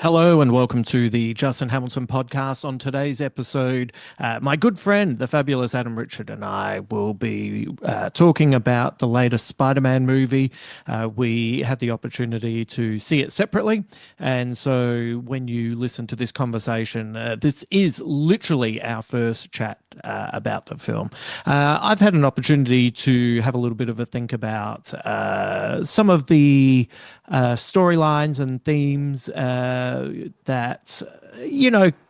Hello and welcome to the Justin Hamilton podcast. On today's episode, my good friend, the fabulous Adam Richard, and I will be talking about the latest Spider-Man movie. We had the opportunity to see it separately, and so when you listen to this conversation, this is literally our first chat about the film. I've had an opportunity to have a little bit of a think about some of the storylines and themes that,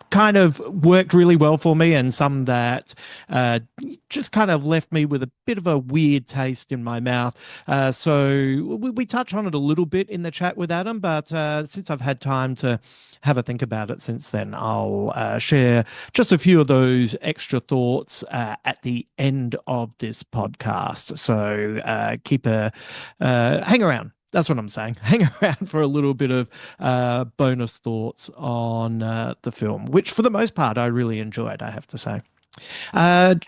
kind of worked really well for me, and some that just kind of left me with a bit of a weird taste in my mouth. So we touch on it a little bit in the chat with Adam, but since I've had time to have a think about it since then, I'll share just a few of those extra thoughts at the end of this podcast. So keep a hang around. That's what I'm saying. Hang around for a little bit of bonus thoughts on the film, which for the most part I really enjoyed, I have to say.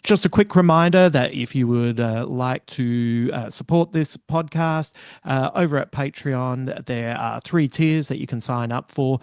Just a quick reminder that if you would like to support this podcast over at Patreon, there are 3 tiers that you can sign up for.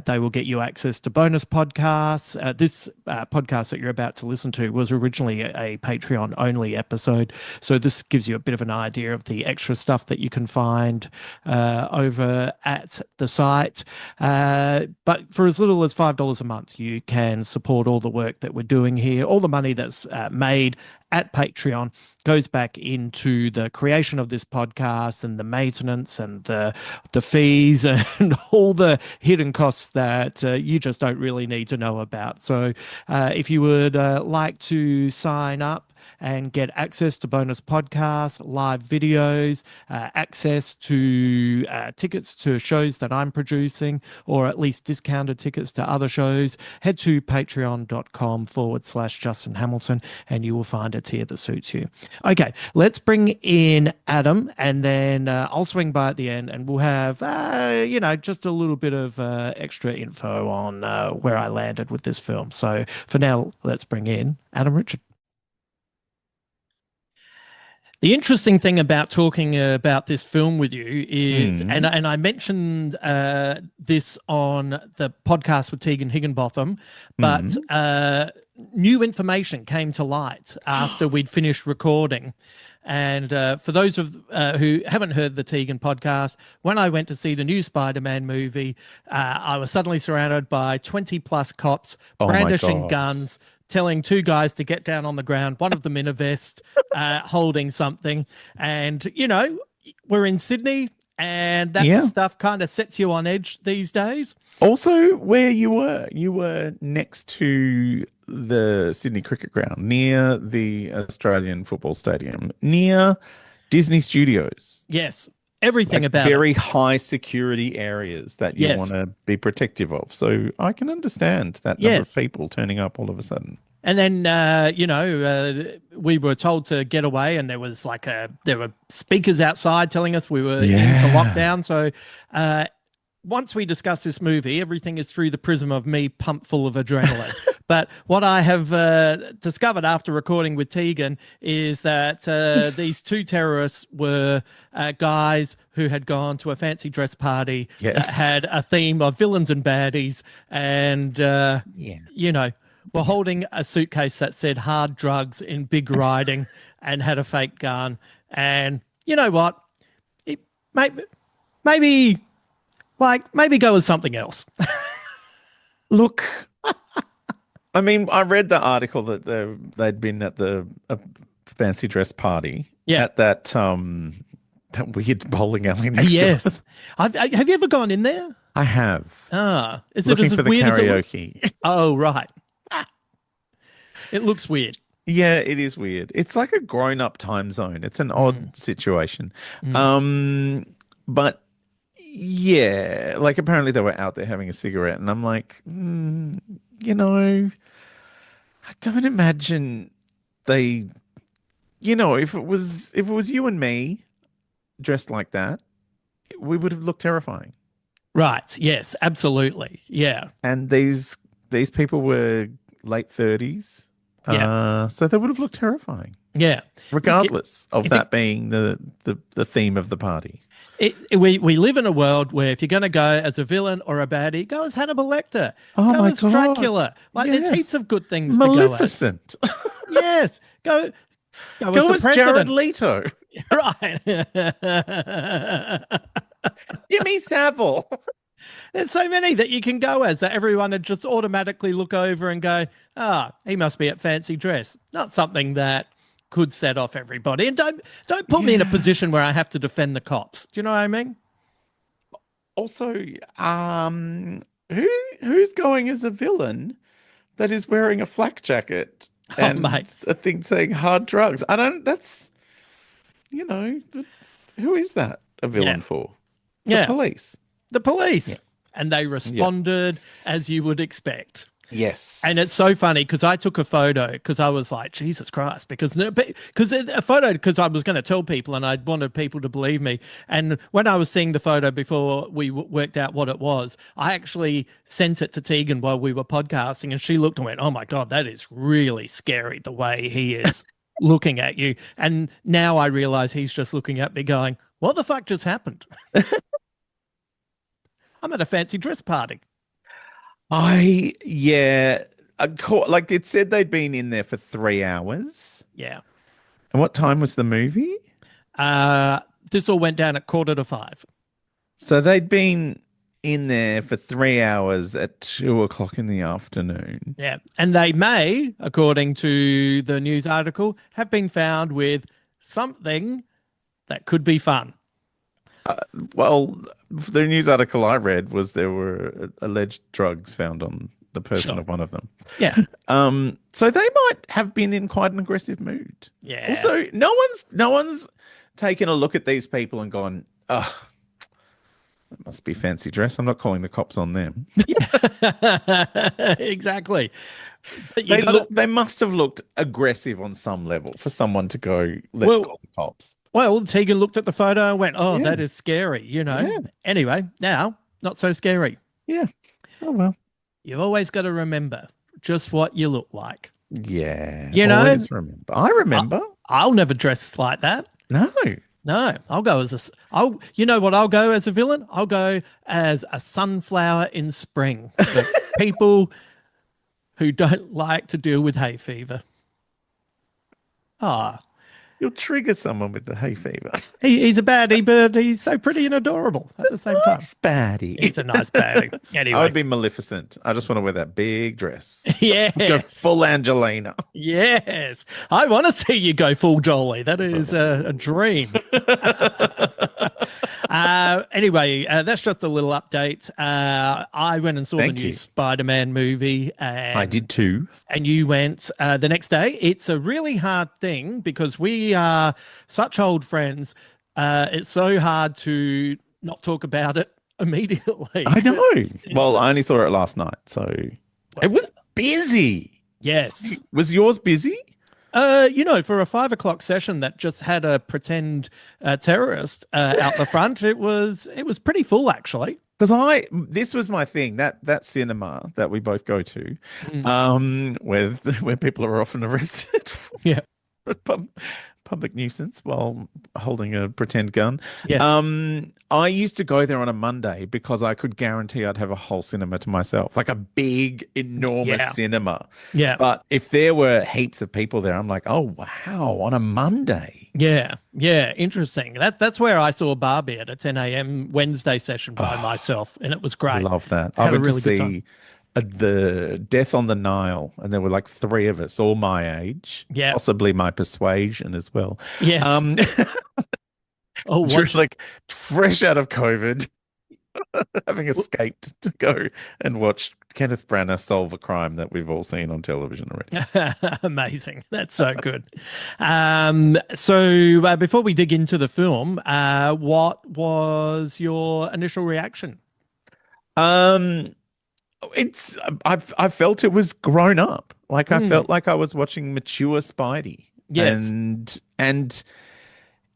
They will get you access to bonus podcasts. This podcast that you're about to listen to was originally a Patreon only episode. So this gives you a bit of an idea of the extra stuff that you can find over at the site. But for as little as $5 a month, you can support all the work that we're doing here. All the money that's made at Patreon goes back into the creation of this podcast and the maintenance and the fees and all the hidden costs that you just don't really need to know about. So if you would like to sign up and get access to bonus podcasts, live videos, access to tickets to shows that I'm producing, or at least discounted tickets to other shows, head to patreon.com/Justin Hamilton and you will find a tier that suits you. Okay, let's bring in Adam, and then I'll swing by at the end and we'll have, just a little bit of extra info on where I landed with this film. So for now, let's bring in Adam Richard. The interesting thing about talking about this film with you is, and I mentioned this on the podcast with Tegan Higginbotham, but new information came to light after we'd finished recording. And for those of who haven't heard the Tegan podcast, when I went to see the new Spider-Man movie, I was suddenly surrounded by 20 plus cops brandishing guns, telling 2 guys to get down on the ground, one of them in a vest, holding something. And, we're in Sydney, and that stuff kind of sets you on edge these days. Also, where you were next to the Sydney Cricket Ground, near the Australian Football Stadium, near Disney Studios. Yes. Everything about very high security areas that you want to be protective of. So I can understand that number of people turning up all of a sudden. And then, we were told to get away, and there were speakers outside telling us we were into lockdown. So once we discuss this movie, everything is through the prism of me pumped full of adrenaline. But what I have discovered after recording with Tegan is that these 2 terrorists were guys who had gone to a fancy dress party that had a theme of villains and baddies, and, were holding a suitcase that said hard drugs in big writing and had a fake gun. And you know what? Maybe go with something else. Look, I mean, I read the article that they'd been at the fancy dress party at that weird bowling alley next to us. Have you ever gone in there? I have. Is looking it as for the weird karaoke? As oh, right. It looks weird. Yeah, it is weird. It's like a grown-up time zone. It's an odd situation. But yeah, like apparently they were out there having a cigarette, and I'm like, I don't imagine they, if it was you and me dressed like that, we would have looked terrifying. Right. Yes, absolutely. Yeah. And these people were late 30s. So they would have looked terrifying. Yeah. regardless of if it, that being the theme of the party. we live in a world where if you're going to go as a villain or a baddie, go as Hannibal Lecter, Oh go my as God. Dracula. Like there's heaps Yes. of good things to go as. Maleficent. Yes, go as Go the as Jared president. Leto. Right. Jimmy Savile. There's so many that you can go as that everyone would just automatically look over and go, he must be at fancy dress. Not something that could set off everybody. And don't put me in a position where I have to defend the cops. Do you know what I mean? Also, who's going as a villain that is wearing a flak jacket Oh, and mate. a thing saying hard drugs? I don't. That's you know, who is that a villain for? The police. The police. Yeah. And they responded as you would expect. Yes. And it's so funny because I took a photo because I was like, Jesus Christ, because I was going to tell people and I wanted people to believe me. And when I was seeing the photo before we worked out what it was, I actually sent it to Tegan while we were podcasting and she looked and went, oh my God, that is really scary the way he is looking at you. And now I realize he's just looking at me going, what the fuck just happened? I'm at a fancy dress party. Like it said they'd been in there for 3 hours. Yeah. And what time was the movie? This all went down at 4:45. So they'd been in there for 3 hours at 2 o'clock in the afternoon. Yeah. And they may, according to the news article, have been found with something that could be fun. Well, the news article I read was there were alleged drugs found on the person of one of them. Yeah. So they might have been in quite an aggressive mood. Yeah. Also, no one's taken a look at these people and gone, oh, that must be fancy dress. I'm not calling the cops on them. Exactly. They must have looked aggressive on some level for someone to go, let's call the cops. Well, Tegan looked at the photo and went, oh, that is scary, you know. Yeah. Anyway, now, not so scary. Yeah. Oh, well. You've always got to remember just what you look like. Yeah. You know? Always remember. I remember. I'll never dress like that. No. I'll go as you know what I'll go as a villain? I'll go as a sunflower in spring. People who don't like to deal with hay fever. You'll trigger someone with the hay fever. He's a baddie, but he's so pretty and adorable at the same time. Baddie. He's a nice baddie. Anyway. I would be Maleficent. I just want to wear that big dress. Yes. Go full Angelina. Yes. I want to see you go full Jolie. That is a dream. Anyway, that's just a little update. I went and saw the new Spider-Man movie. And I did too. And you went the next day. It's a really hard thing because we are such old friends. It's so hard to not talk about it immediately. I know. Well, I only saw it last night, so it was busy. Yes. Was yours busy? You know, for a 5 o'clock session that just had a pretend terrorist out the front, it was pretty full actually. Because this was my thing, that cinema that we both go to, where people are often arrested for public nuisance while holding a pretend gun. Yes. I used to go there on a Monday because I could guarantee I'd have a whole cinema to myself, like a big, enormous cinema. Yeah. But if there were heaps of people there, I'm like, oh, wow, on a Monday. Yeah. Yeah. Interesting. That's where I saw Barbie at a 10 a.m. Wednesday session by myself, and it was great. I love that. I went to see the Death on the Nile, and there were like 3 of us, all my age, possibly my persuasion as well. Yes. Like fresh out of COVID, having escaped to go and watch Kenneth Branagh solve a crime that we've all seen on television already. Amazing. That's so good. So before we dig into the film, what was your initial reaction? I felt it was grown up. Like I felt like I was watching mature Spidey. Yes. And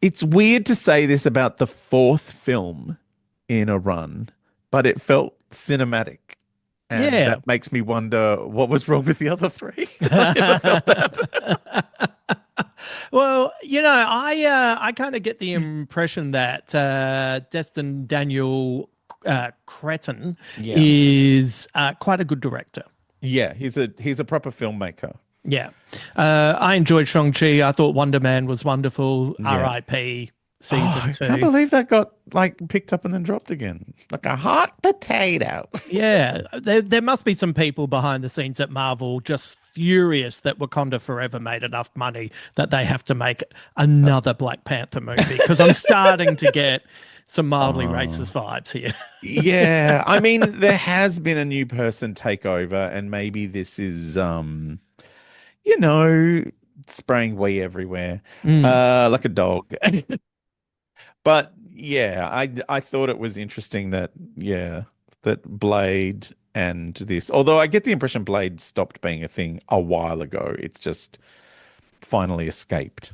it's weird to say this about the 4th film in a run, but it felt cinematic. And that makes me wonder what was wrong with the other 3. I never felt that. Well, I kind of get the impression that Destin Daniel Cretton Yeah. is quite a good director. Yeah, he's a proper filmmaker. Yeah. I enjoyed Shang-Chi. I thought Wonder Man was wonderful. Yeah. R.I.P. Oh, season I can't two. believe that got like picked up and then dropped again. Like a hot potato. Yeah, there must be some people behind the scenes at Marvel just furious that Wakanda Forever made enough money that they have to make another Black Panther movie because I'm starting to get some mildly racist vibes here. Yeah. I mean, there has been a new person take over, and maybe this is you know, spraying wee everywhere. Mm. Like a dog. But yeah, I thought it was interesting that that Blade and this, although I get the impression Blade stopped being a thing a while ago. It's just finally escaped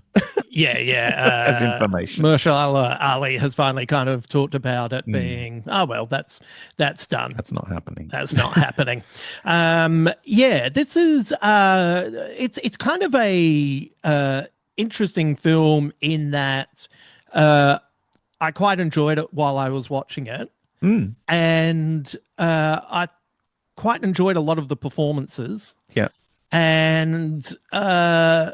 Yeah, as yeah. information. Mahershala Ali has finally kind of talked about it Mm, being, oh well, that's done. that's not happening. That's not happening. Yeah, this is it's kind of a interesting film in that I quite enjoyed it while I was watching it, Mm, and I quite enjoyed a lot of the performances, yeah. and I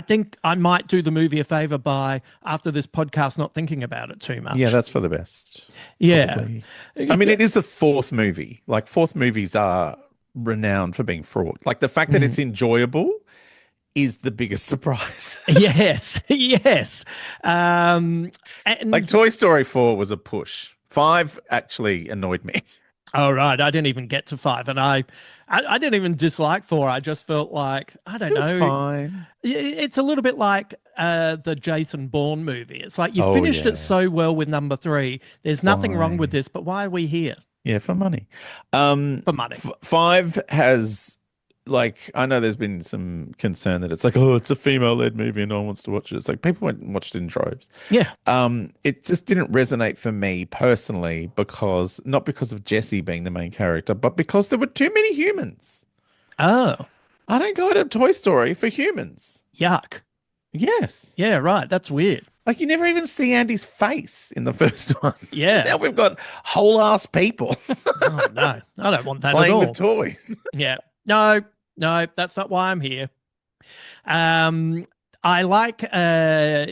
think I might do the movie a favor by after this podcast not thinking about it too much. Yeah, that's for the best. Yeah. Probably. I mean, it is the fourth movie. Like fourth movies are renowned for being fraught. Like the fact that it's enjoyable is the biggest surprise. Yes, yes. Like Toy Story 4 was a push. 5 actually annoyed me. Oh right, I didn't even get to 5, and I didn't even dislike 4. I just felt like I don't It was know. fine. It's a little bit like the Jason Bourne movie. It's like you Oh, finished yeah. it so well with number 3. There's nothing wrong with Why? this, but why are we here Yeah, for money. for money? 5 has like I know there's been some concern that it's like, oh, it's a female-led movie and no one wants to watch it. It's like people went and watched it in droves. Yeah. It just didn't resonate for me personally because not because of Jesse being the main character, but because there were too many humans. Oh, I don't go to Toy Story for humans. yuck. Yes. Yeah, right. That's weird. Like you never even see Andy's face in the first one. Yeah. Now we've got whole ass people Oh no, I don't want that at playing all. with toys. Yeah. No, that's not why I'm here. I like, I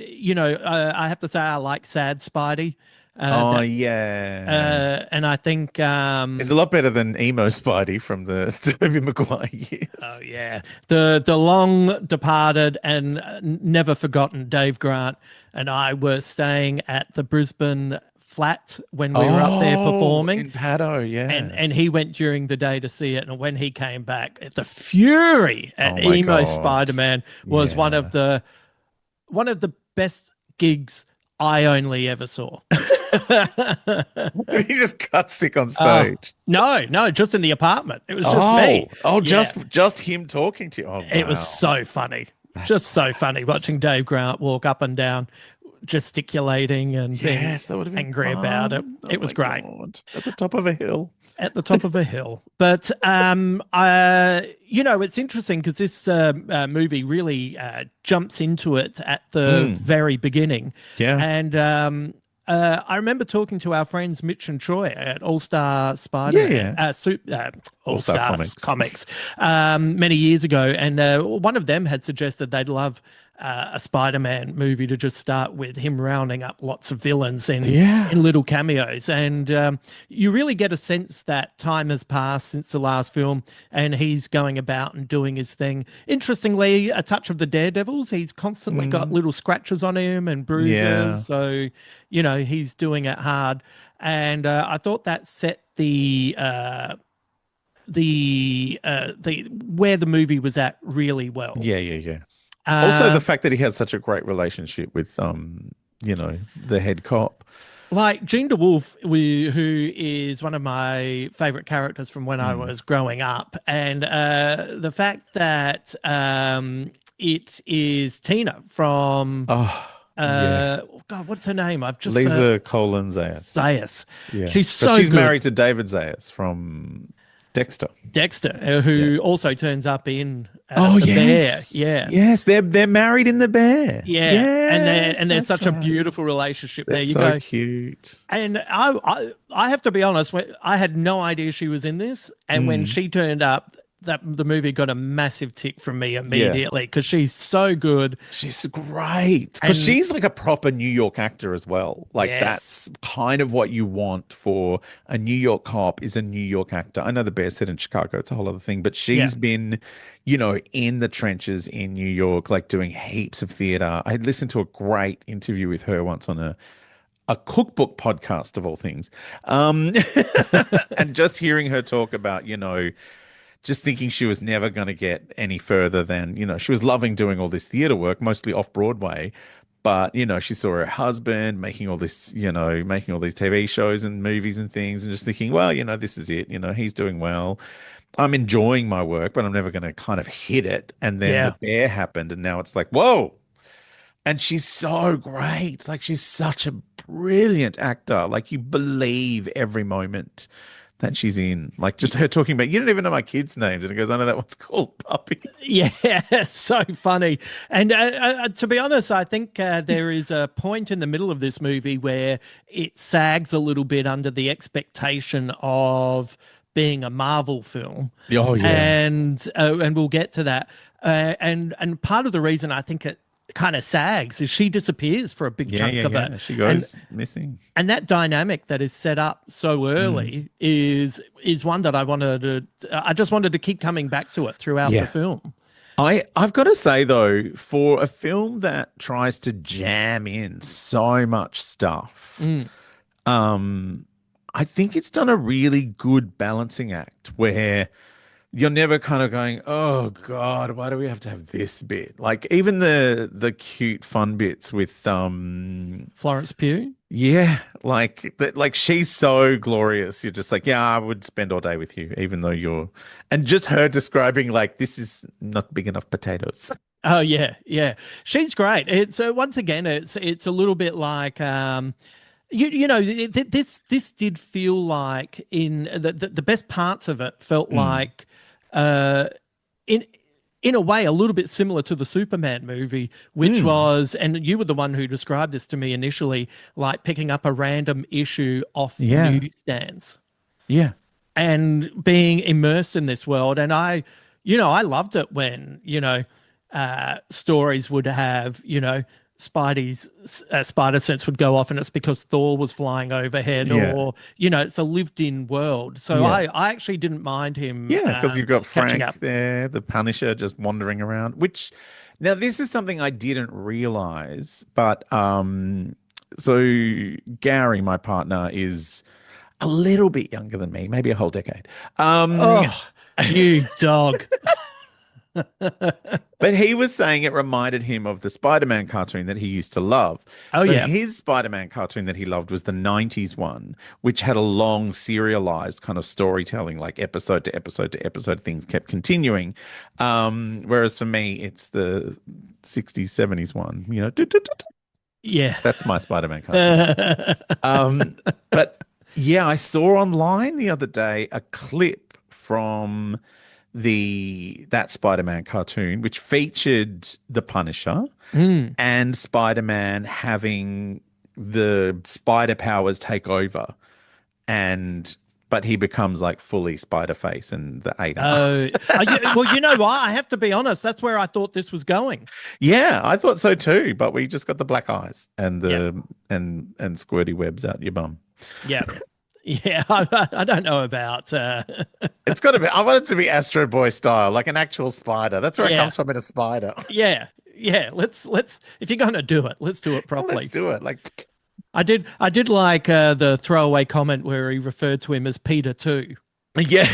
have to say I like Sad Spidey. Oh That, and I think, it's a lot better than emo Spidey from the Tobey Maguire years. oh yeah, the long departed and never forgotten Dave Grant and I were staying at the Brisbane flat when we were up there performing. In Paddo, yeah. And he went during the day to see it, and when he came back, the fury at Oh my emo God. Spider-Man was one of the best gigs I only ever saw. Did he just cut sick on stage? No, just in the apartment. It was just me. Oh, Yeah. just him talking to you. Oh, It was wow. so funny. Just so funny watching Dave Grant walk up and down, gesticulating and being Yes, that would have been angry about it. fun. It Oh was my great. God. At the top of a hill. At the top of a hill. But it's interesting because this movie really jumps into it at the very beginning. Yeah. And I remember talking to our friends Mitch and Troy at All Star Spider, All Star Comics, many years ago, and one of them had suggested they'd love a Spider-Man movie to just start with him rounding up lots of villains in little cameos, and you really get a sense that time has passed since the last film, and he's going about and doing his thing. Interestingly, a touch of the Daredevils. He's constantly got little scratches on him and bruises, so he's doing it hard. And I thought that set the where the movie was at really well. Yeah. Also, the fact that he has such a great relationship with, the head cop. Like Jean DeWolf, who is one of my favorite characters from when I was growing up, and the fact that it is Tina from God, what's her name? I've just Lisa Colin Zayas. Zayas. Yeah, She's but so she's good. married to David Zayas from Dexter. Dexter, who also turns up in Oh The Bear. yes, Yeah. yes, they're married in The Bear. Yeah, Yes, and there's that's such a right. beautiful relationship They're there. You so go, cute. and I have to be honest, I had no idea she was in this, and when Mm. she turned up, that the movie got a massive tick from me Yeah. immediately because she's so good. She's great because And she's like a proper New York actor as well. Like yes, that's kind of what you want for a New York cop is a New York actor. I know The Bear set in Chicago, it's a whole other thing, but yeah, she's been, you know, in the trenches in New York, like doing heaps of theater. I listened to a great interview with her once on a cookbook podcast of all things. Um, and just hearing her talk about, you know, just thinking she was never going to get any further than, you know, she was loving doing all this theater work, mostly off Broadway. But, you know, she saw her husband making all this, you know, making all these TV shows and movies and things, and just thinking, well, you know, this is it. You know, he's doing well. I'm enjoying my work, but I'm never going to kind of hit it. And then The yeah. Bear happened, and now it's like, whoa. And she's so great. Like, she's such a brilliant actor. Like, you believe every moment that she's in. Like just her talking about, you don't even know my kids' names. And it goes, I know that one's called Puppy. Yeah, so funny. And to be honest, I think there is a point in the middle of this movie where it sags a little bit under the expectation of being a Marvel film. Oh, yeah. And we'll get to that. And part of the reason I think it kind of sags is she disappears for a big Yeah, chunk yeah, of yeah. it. She And goes missing. and that dynamic that is set up so early is one that I just wanted to keep coming back to it throughout the Yeah. film. I've got to say though, for a film that tries to jam in so much stuff, Mm. um, I think it's done a really good balancing act where you're never kind of going, oh God, why do we have to have this bit? Like even the cute fun bits with Florence Pugh. yeah, like that like she's so glorious. You're just like, yeah, I would spend all day with you, even though you're and just her describing like this is not big enough potatoes. Oh yeah, yeah. She's great. It's once again, it's a little bit like this did feel like in the best parts of it felt Mm. like uh in in a way a little bit similar to the Superman movie, which Mm. was, and you were the one who described this to me initially, like picking up a random issue off the Yeah. newsstands Yeah. and being immersed in this world. And I loved it when, stories would have, Spidey's spider sense would go off and it's because Thor was flying overhead Yeah. or, it's a lived in world. So Yeah. I actually didn't mind him Yeah, because you've got catching Frank up. there, the Punisher just wandering around, which now this is something I didn't realize, but so Gary, my partner, is a little bit younger than me, maybe a whole decade. Oh, you dog. But he was saying it reminded him of the Spider-Man cartoon that he used to love. Oh, So yeah. his Spider-Man cartoon that he loved was the 90s one, which had a long serialized kind of storytelling, like episode to episode to episode, things kept continuing. Whereas for me, it's the 60s, 70s one, Yeah. That's my Spider-Man cartoon. But yeah, I saw online the other day a clip from that Spider-Man cartoon, which featured the Punisher Mm. and Spider-Man having the spider powers take over, but he becomes like fully Spider Face and the eight Oh, arms. well, you know what? I have to be honest. That's where I thought this was going. Yeah, I thought so too, but we just got the black eyes and Yep. the and squirty webs out your bum. Yeah. Yeah. I don't know about. It's got to be. I want it to be Astro Boy style, like an actual spider. That's where it Yeah. comes from in a spider. Yeah. Yeah. Let's. If you're going to do it, let's do it properly. Let's do it. Like, I did like the throwaway comment where he referred to him as Peter too. yeah,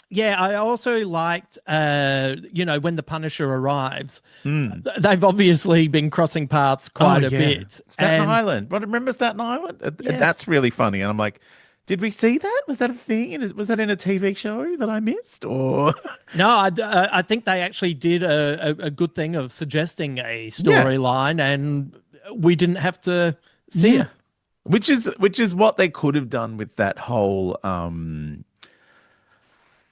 Yeah, I also liked, when the Punisher arrives, Mm. they've obviously been crossing paths quite a yeah. bit. Staten And Island. But remember Staten Island? Yes. That's really funny. And I'm like, did we see that? Was that a thing? Was that in a TV show that I missed? Or no, I think they actually did a good thing of suggesting a storyline, and we didn't have to see Yeah. it. which is what they could have done with that whole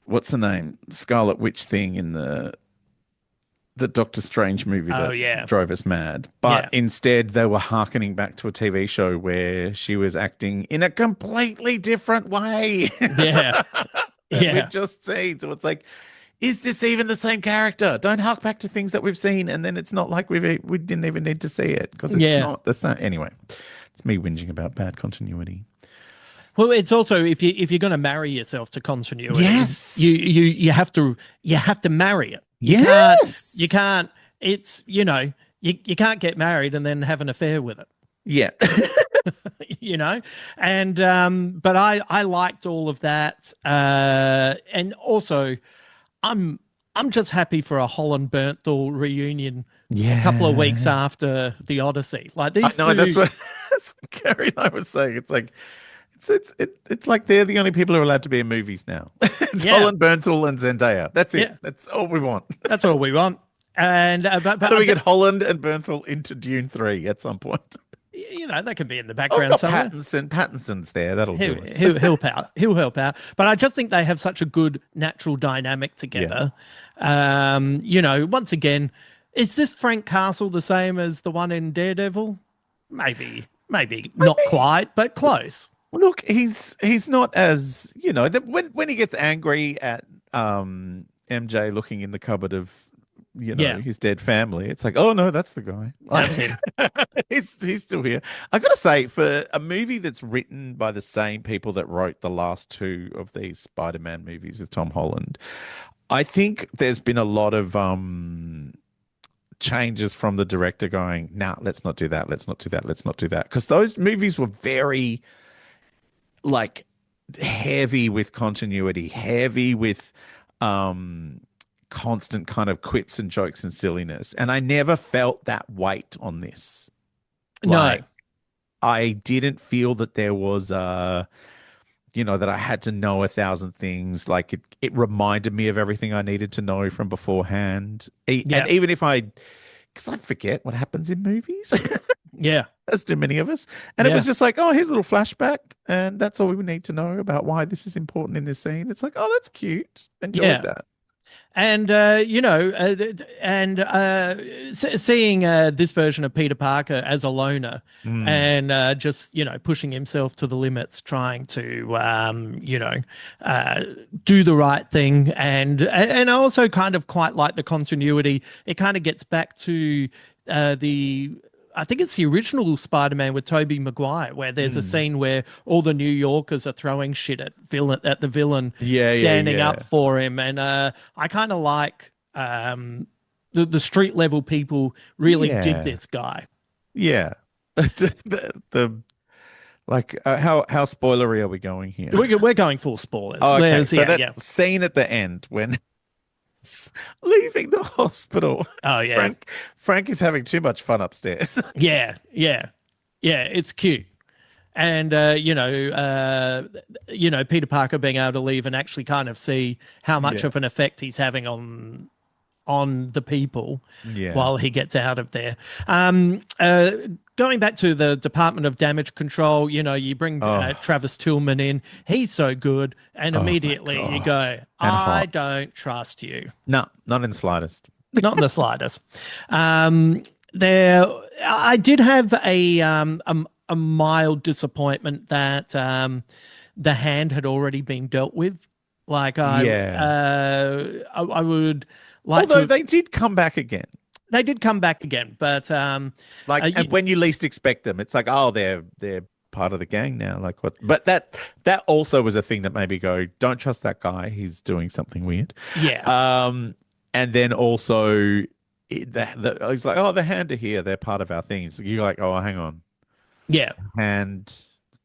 what's the name? Scarlet Witch thing in the Doctor Strange movie Oh that yeah, drove us mad. But yeah, instead, they were harkening back to a TV show where she was acting in a completely different way yeah, that yeah, we'd just seen. So it's like, is this even the same character? Don't hark back to things that we've seen, and then it's not like we didn't even need to see it because it's yeah. not the same. Anyway, it's me whinging about bad continuity. Well, it's also if you're going to marry yourself to continuity, Yes. you have to marry it. You Yes. can't. It's you can't get married and then have an affair with it. Yeah. you know and but I liked all of that, and also I'm just happy for a Holland Bernthal reunion a couple of weeks Yeah. after the Odyssey. Like I these know two. that's what Carrie and I was saying. It's like it's like they're the only people who are allowed to be in movies now. It's Yeah, Holland Bernthal and Zendaya. That's it. yeah, That's all we want. that's all we want. And How do we get Holland and Bernthal into Dune 3 at some point? they can be in the Oh, we've background got somewhere. Pattinson. Pattinson's there. That'll do us. He'll help out. He'll help out. But I just think they have such a good natural dynamic together. Once again, is this Frank Castle the same as the one in Daredevil? Maybe not quite, but close. Well, look, he's not as that when he gets angry at MJ looking in the cupboard of Yeah, his dead family, it's like, oh no, that's the guy. that's him. He's still here. I gotta say, for a movie that's written by the same people that wrote the last two of these Spider-Man movies with Tom Holland, I think there's been a lot of changes from the director going, nah, let's not do that, let's not do that, let's not do that. Because those movies were very like heavy with continuity, heavy with constant kind of quips and jokes and silliness. And I never felt that weight on this. No. Like I didn't feel that there was that I had to know 1,000 things. Like it reminded me of everything I needed to know from beforehand. Yeah. And even if because I forget what happens in movies, Yeah. as do many of us. And it Yeah. was just like, oh, here's a little flashback, and that's all we need to know about why this is important in this scene. It's like, oh, that's cute. Enjoyed that. And seeing this version of Peter Parker as a loner, and just pushing himself to the limits, trying to do the right thing, and I also kind of quite like the continuity. It kind of gets back to I think it's the original Spider-Man with Tobey Maguire, where there's a scene where all the New Yorkers are throwing shit at the villain, standing up for him, and I kind of like the street level people really dig this guy. Yeah, the like how spoilery are we going here? We're going full spoilers. Oh, okay, so that scene at the end when leaving the hospital. Oh yeah, Frank is having too much fun upstairs. yeah, it's cute. And Peter Parker being able to leave and actually kind of see how much of an effect he's having on the people while he gets out of there. Going back to the Department of Damage Control, you bring Travis Tillman in. He's so good, and immediately you go, I don't trust you. No, not in the slightest. Not in the slightest. I did have a mild disappointment that the hand had already been dealt with. Like I would like. Although they did come back again. They did come back again, but and when you least expect them, it's like, oh, they're part of the gang now. Like what? But that also was a thing that made me go, don't trust that guy. He's doing something weird. Yeah. And then also, he's like, oh, the hand are here. They're part of our thing. So you're like, oh, hang on. Yeah. And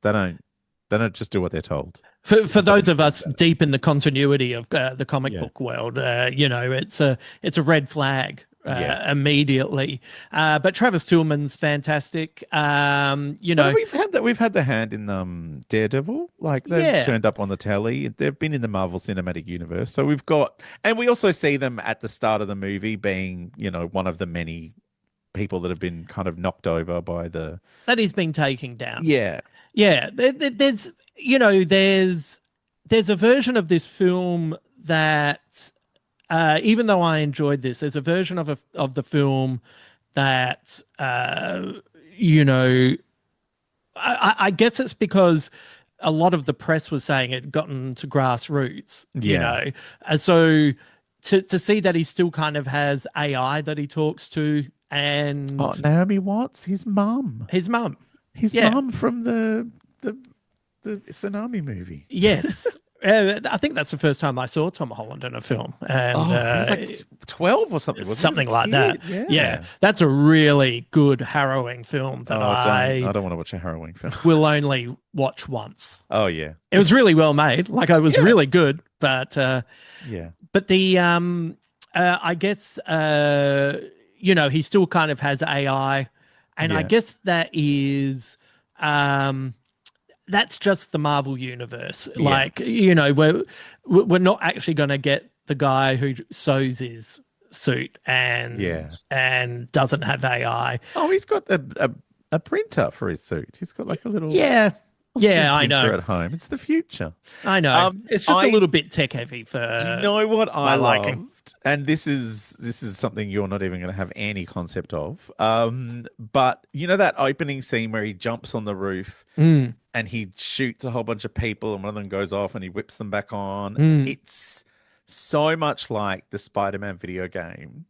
they don't just do what they're told. For those of us deep in the continuity of the comic book world, it's a red flag immediately. But Travis Tillman's fantastic. Well, we've had the hand in Daredevil. Like they've turned up on the telly. They've been in the Marvel Cinematic Universe. So we've got, and we also see them at the start of the movie being, one of the many people that have been kind of knocked over by that he's been taking down. Yeah. Yeah, there's there's a version of this film that even though I enjoyed this, there's a version of the film that you know I guess it's because a lot of the press was saying it gotten to grassroots, Yeah. and so to see that he still kind of has AI that he talks to Oh, and Naomi Watts, his mum. his mum. His Yeah. mum from the the tsunami movie. Yes. I think that's the first time I saw Tom Holland in a film, and Oh, he was like 12 or something, wasn't he? He was a something like that. kid. Yeah, Yeah. that's a really good, harrowing film that Oh, I I don't want to watch a harrowing film. will only watch once. Oh yeah. It was really well made, like it was Yeah. really good, but Yeah. the I guess he still kind of has AI, and I Yeah. guess that is that's just the Marvel universe. Yeah. Like, we're not actually going to get the guy who sews his suit Yeah. and doesn't have AI. Oh, he's got a printer for his suit. He's got like a little Yeah. Yeah, I printer know. at home. It's the future. I know. It's just a little bit tech heavy for You know what I my liking. loved? And this is something you're not even going to have any concept of. But you know that opening scene where he jumps on the roof Mm, and he shoots a whole bunch of people and one of them goes off and he whips them back on. mm. It's so much like the Spider-Man video game.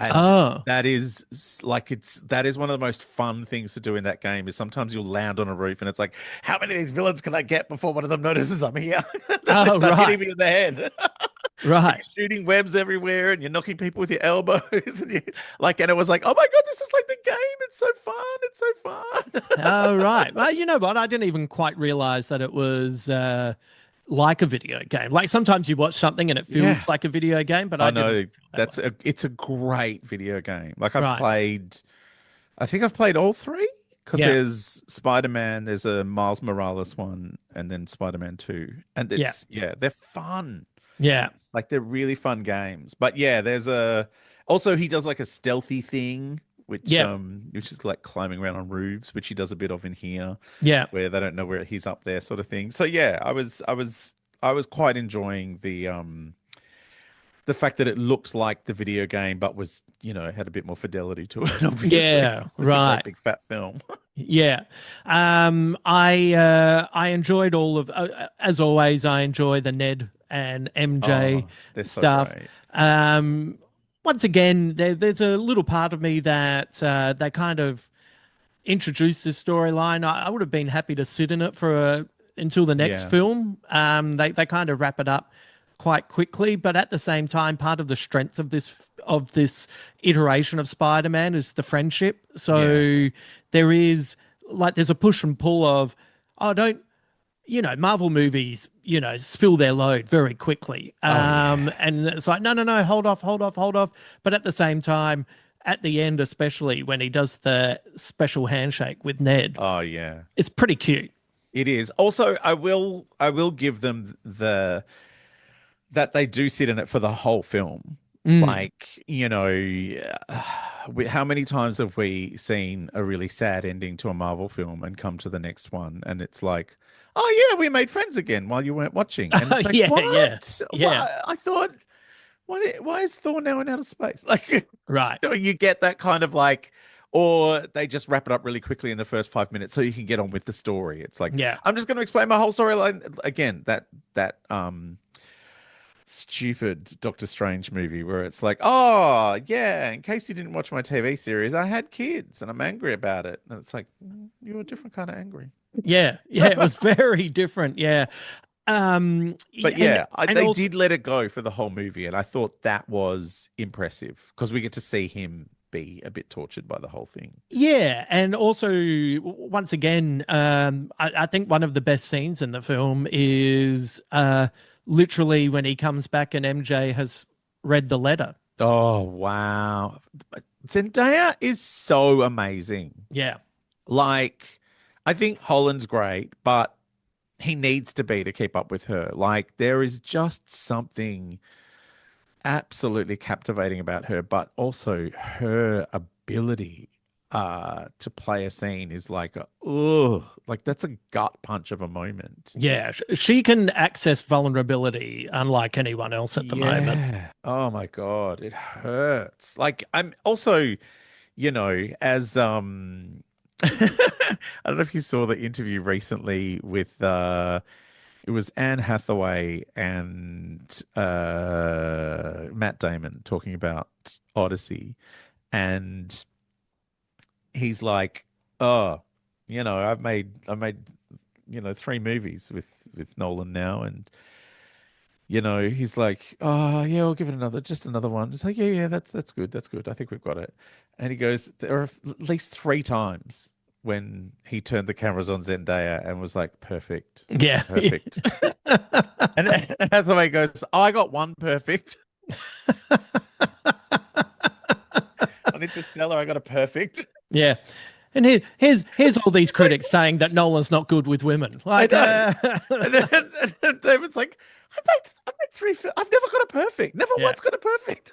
And Oh, that is one of the most fun things to do in that game is sometimes you'll land on a roof and it's like, how many of these villains can I get before one of them notices I'm here? They oh, start right, hitting me in the head. right. You're shooting webs everywhere and you're knocking people with your elbows and and it was like, oh my God, this is like the game. It's so fun. It's so fun. Oh, right. Well, you know what? I didn't even quite realize that it was like a video game. Like sometimes you watch something and it feels Yeah. like a video game, but I I didn't know feel that way. it's a great video game. Like Right. I think I've played all three because Yeah. there's Spider-Man, there's a Miles Morales one, and then Spider-Man 2. And Yeah. they're fun. Yeah. Like they're really fun games. But yeah, there's also he does like a stealthy thing, Yeah. which is like climbing around on roofs, which he does a bit of in here, Yeah. where they don't know where he's up there, sort of thing. So yeah, I was quite enjoying the fact that it looks like the video game, but was, had a bit more fidelity to it, obviously. Yeah. It's a Right. great big fat film. Yeah. I enjoyed all of as always, I enjoy the Ned and MJ Oh, they're so stuff. great. Um Once again, there's a little part of me that they kind of introduced this storyline. I would have been happy to sit in it for until the next Yeah. film. They kind of wrap it up quite quickly, but at the same time, part of the strength of this iteration of Spider-Man is the friendship. So there is there's a push and pull of, oh, don't Marvel movies, spill their load very quickly. And it's like, no, no, no, hold off, hold off, hold off. But at the same time, at the end, especially when he does the special handshake with Ned, Oh yeah. it's pretty cute. It is. Also, I will give them that they do sit in it for the whole film. Mm. Like, how many times have we seen a really sad ending to a Marvel film and come to the next one and it's like, oh yeah, we made friends again while you weren't watching. And it's like, Yeah, what? yeah, yeah. I thought, why is Thor now in outer space? Like, Right. you get that kind of like, or they just wrap it up really quickly in the first 5 minutes so you can get on with the story. It's like, Yeah. I'm just going to explain my whole storyline again. That stupid Doctor Strange movie where it's like, oh yeah, in case you didn't watch my TV series, I had kids and I'm angry about it. And it's like, you're a different kind of angry. Yeah. Yeah. It was very different. Yeah. But yeah, they also, did let it go for the whole movie, and I thought that was impressive because we get to see him be a bit tortured by the whole thing. yeah, and also once again, I think one of the best scenes in the film is literally when he comes back and MJ has read the letter. Oh wow, Zendaya is so amazing. Yeah. Like, I think Holland's great, but he needs to be to keep up with her. Like, there is just something absolutely captivating about her, but also her ability. to play a scene is like, oh, like that's a gut punch of a moment. Yeah, she can access vulnerability unlike anyone else at the moment. Yeah. Oh my God, it hurts. Like I'm also, as I don't know if you saw the interview recently with it was Anne Hathaway and Matt Damon talking about Odyssey, and he's like, "Oh, I've made three movies with Nolan now, and he's like, oh yeah, I'll give it just another one." It's like, yeah, yeah, that's good, that's good. I think we've got it. And he goes, there are at least three times when he turned the cameras on Zendaya and was like, perfect, Yeah. perfect. And Hathaway goes, oh, I got one perfect. On Interstellar, I got a perfect. Yeah. And here's all these critics saying that Nolan's not good with women. Like, I know. And David's like, I made three. I've never got a perfect. Never Yeah. once got a perfect.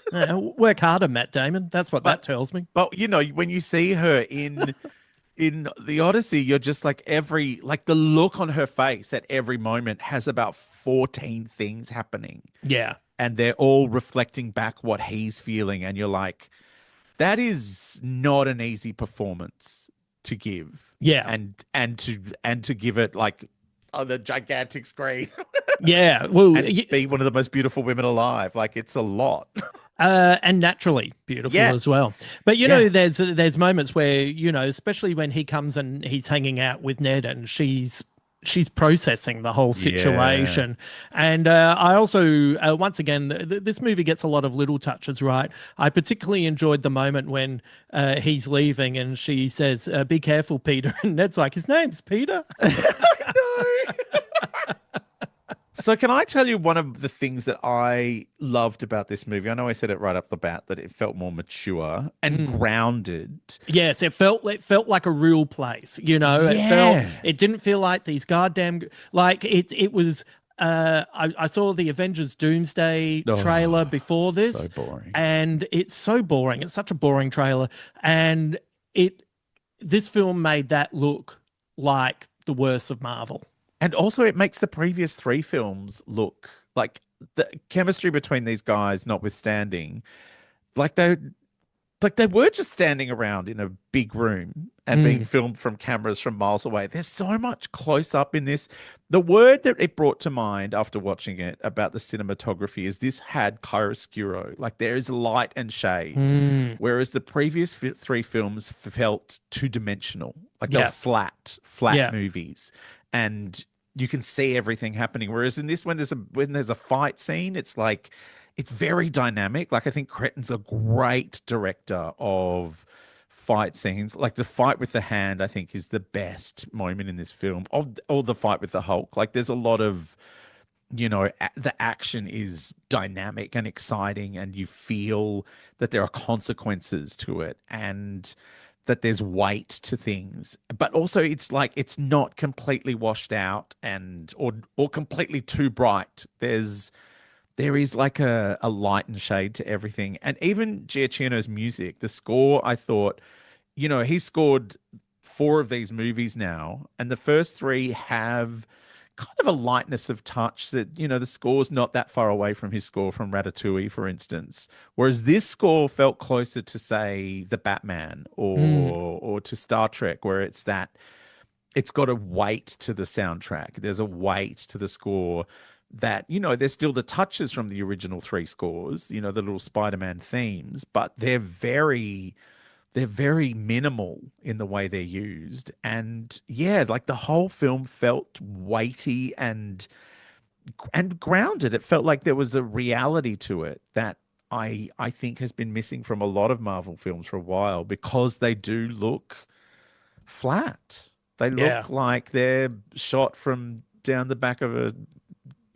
Work harder, Matt Damon. That's what that But tells me. but when you see her in the Odyssey, you're just like the look on her face at every moment has about 14 things happening, Yeah. and they're all reflecting back what he's feeling, and you're like, that is not an easy performance to give. Yeah. And to give it like on the gigantic screen Yeah. Well, and be one of the most beautiful women alive. Like it's a lot. and naturally beautiful Yeah. as well. But Yeah. there's moments where, especially when he comes and he's hanging out with Ned and she's processing the whole Yeah. situation. And I also, once again, this movie gets a lot of little touches right. I particularly enjoyed the moment when he's leaving and she says, be careful, Peter. And Ned's like, his name's Peter. So can I tell you one of the things that I loved about this movie? I know I said it right off the bat that it felt more mature and grounded. Yes, it felt like a real place, Yeah. It didn't feel like these goddamn like it was I saw the Avengers Doomsday trailer Oh, before so this, boring. and it's so boring. It's such a boring trailer, and this film made that look like the worst of Marvel. And also it makes the previous three films look like the chemistry between these guys notwithstanding, like they were just standing around in a big room and being filmed from cameras from miles away. There's so much close up in this. The word that it brought to mind after watching it about the cinematography is this had chiaroscuro. Like there is light and shade, whereas the previous three films felt two-dimensional. Like they were Yeah, flat yeah, movies, and you can see everything happening. Whereas in this, when there's a fight scene, it's like it's very dynamic. Like I think Cretton's a great director of fight scenes. Like the fight with the hand, I think, is the best moment in this film. Or the fight with the Hulk. Like there's a lot of, the action is dynamic and exciting, and you feel that there are consequences to it, and that there's weight to things. But also it's like it's not completely washed out and or completely too bright. There is like a light and shade to everything. And even Giacchino's music, the score, I thought, he scored four of these movies now, and the first three have kind of a lightness of touch that, the score's not that far away from his score from Ratatouille, for instance. Whereas this score felt closer to, say, The Batman or to Star Trek, where it's got a weight to the soundtrack. There's a weight to the score that, there's still the touches from the original three scores, the little Spider-Man themes, but they're very minimal in the way they're used. And yeah, like the whole film felt weighty and grounded. It felt like there was a reality to it that I think has been missing from a lot of Marvel films for a while, because they do look flat. They yeah. look like they're shot from down the back of a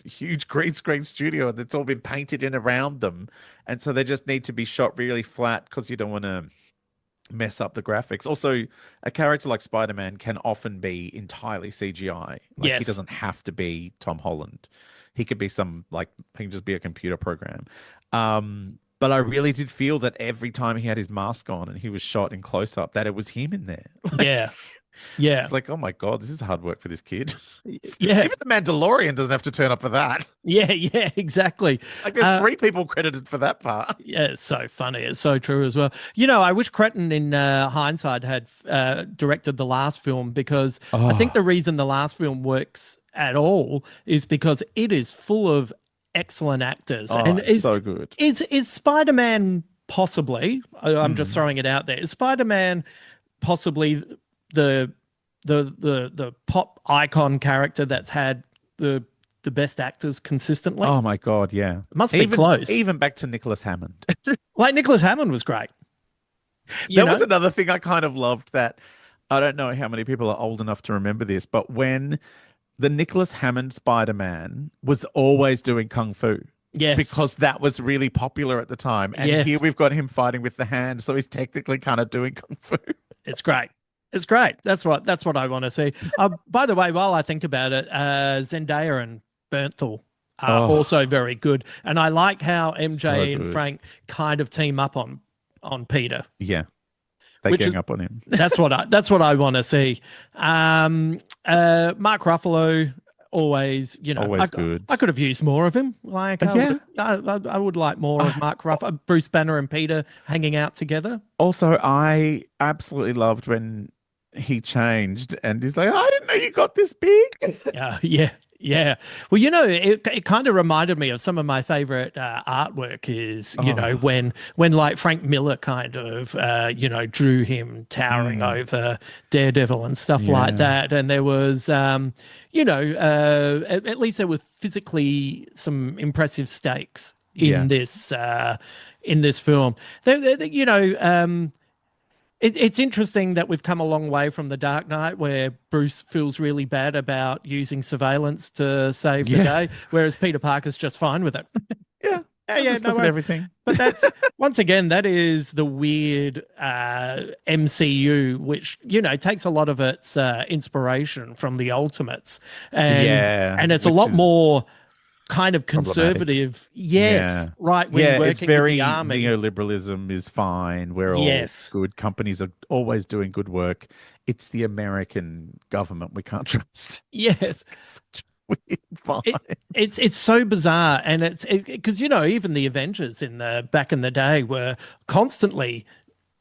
huge green screen studio that's all been painted in around them. And so they just need to be shot really flat because you don't want to mess up the graphics. Also, a character like Spider-Man can often be entirely CGI. Like he Yes. doesn't have to be Tom Holland. He could be he can just be a computer program. But I really did feel that every time he had his mask on and he was shot in close up, that it was him in there. Like, Yeah. Yeah. it's like, oh my God, this is hard work for this kid. Yeah. Even the Mandalorian doesn't have to turn up for that. Yeah. Yeah. Exactly. Like, there's three people credited for that part. Yeah, it's so funny. It's so true as well. I wish Cretton, in hindsight, had directed the last film, because I think Oh, the reason the last film works at all is because it is full of excellent actors. oh, And it's so good. is Spider-Man possibly? I'm just Mm. throwing it out there. Is Spider-Man possibly the the pop icon character that's had the best actors consistently? Oh my God, yeah. It must be Even close. even back to Nicholas Hammond. Like Nicholas Hammond was great. You That was know? another thing I kind of loved that I don't know how many people are old enough to remember this, but when the Nicholas Hammond Spider-Man was always doing kung fu Yes. because that was really popular at the time. And here Yes. we've got him fighting with the hand, so he's technically kind of doing kung fu. It's great. It's great. That's what I want to see. By the way, while I think about it, Zendaya and Bernthal are Oh, also very good. And I like how so MJ and good. Frank kind of team up on Peter, Yeah, they which gang is up on him. that's what I want to see. Mark Ruffalo, always, Always good. I could have used more of him. Like Yeah. I would like more of Uh, Mark Ruffalo, Bruce Banner and Peter hanging out together. Also, I absolutely loved when he changed and he's like, I didn't know you got this big. Yeah, yeah. Well, it kind of reminded me of some of my favorite artwork is, Oh, when like Frank Miller kind of, drew him towering mm, over Daredevil and stuff like yeah, that. And there was, at least there were physically some impressive stakes yeah, in this film. It's interesting that we've come a long way from The Dark Knight, where Bruce feels really bad about using surveillance to save the yeah, day, whereas Peter Parker's just fine with it. yeah. Yeah, I'll yeah, just no look at worries. everything. But that's once again, that is the weird MCU, which takes a lot of its inspiration from the Ultimates, Yeah, and it's a which lot is more kind of problematic. conservative. Yes, Yeah. right wing Yeah, it's working with the very army. neoliberalism is fine. We're all Yes, good. Companies are always doing good work. It's the American government we can't trust. yes. It's such a weird It vibe. it's so bizarre, and it's because even the Avengers in the back in the day were constantly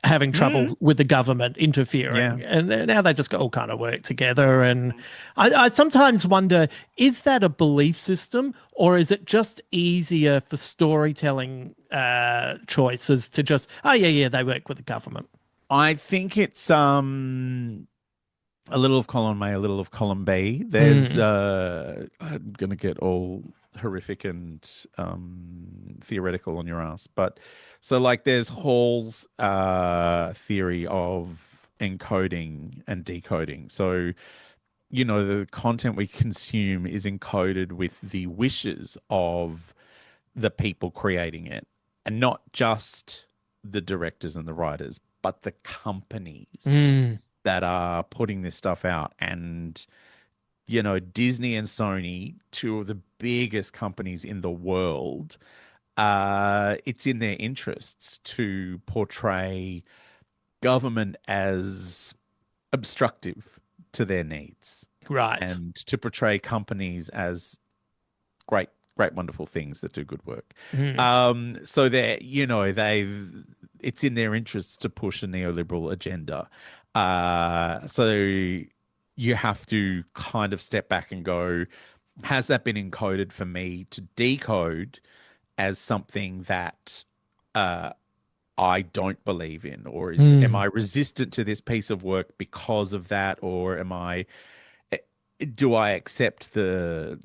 having Mm, trouble with the government yeah. interfering, and now they just all kind of work together. And I sometimes wonder, is that a belief system, or is it just easier for storytelling choices to just, oh yeah, yeah, they work with the government? I think it's a little of column A, a little of column B. There's Mm, I'm gonna get all horrific and theoretical on your ass, but so like there's Hall's theory of encoding and decoding. So the content we consume is encoded with the wishes of the people creating it, and not just the directors and the writers, but the companies mm, that are putting this stuff out. And, Disney and Sony, two of the biggest companies in the world, it's in their interests to portray government as obstructive to their needs right. and to portray companies as great, great, wonderful things that do good work. Mm, So it's in their interests to push a neoliberal agenda. So you have to kind of step back and go, has that been encoded for me to decode as something that uh, I don't believe in, or am mm. I resistant to this piece of work because of that, or eh, do I accept the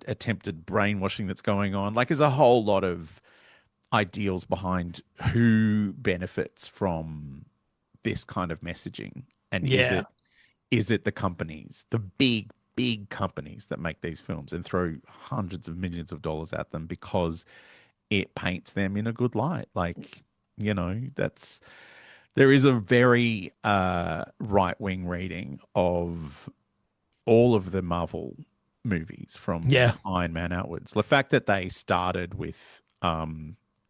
attempted brainwashing that's going on? Like, there's a whole lot of ideals behind who benefits from this kind of messaging, and Yeah. is it the companies, the big companies that make these films and throw hundreds of millions of dollars at them because it paints them in a good light? Like, that's there is a very right wing reading of all of the Marvel movies from Yeah. Iron Man outwards. The fact that they started with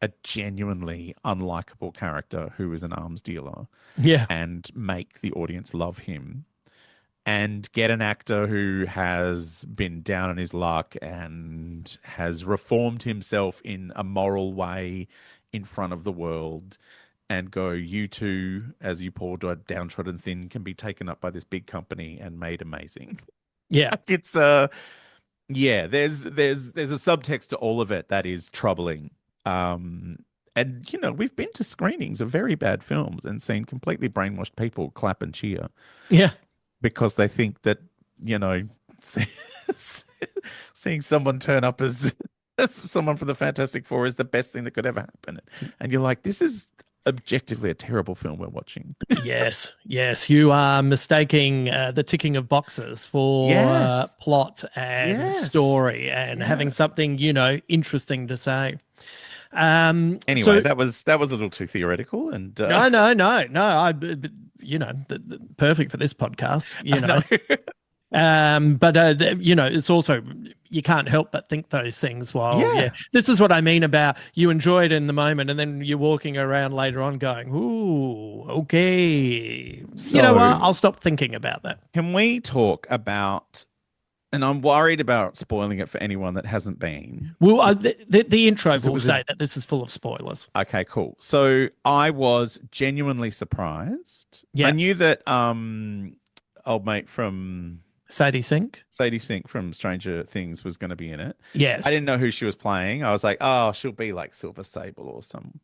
a genuinely unlikable character who is an arms dealer Yeah. and make the audience love him, and get an actor who has been down on his luck and has reformed himself in a moral way in front of the world, and go, you two, as you poor downtrodden thin, can be taken up by this big company and made amazing. Yeah. It's yeah, there's a subtext to all of it that is troubling. And you know, we've been to screenings of very bad films and seen completely brainwashed people clap and cheer Yeah. because they think that, you know, seeing someone turn up as someone from the Fantastic Four is the best thing that could ever happen. And you're like, this is objectively a terrible film we're watching. Yes, yes, you are mistaking the ticking of boxes for Yes. plot and Yes. story and having something, you know, interesting to say. Anyway, so, that was a little too theoretical, and no. You know, perfect for this podcast. You know, but you know, it's also you can't help but think those things. While this is what I mean about you enjoy it in the moment, and then you're walking around later on going, "Ooh, okay." So, you know what? I'll stop thinking about that. Can we talk about? And I'm worried about spoiling it for anyone that hasn't been. Well, the intro will say that this is full of spoilers. Okay, cool. So I was genuinely surprised. Yeah. I knew that old mate from Sadie Sink from Stranger Things was going to be in it. Yes. I didn't know who she was playing. I was like, oh, she'll be like Silver Sable or some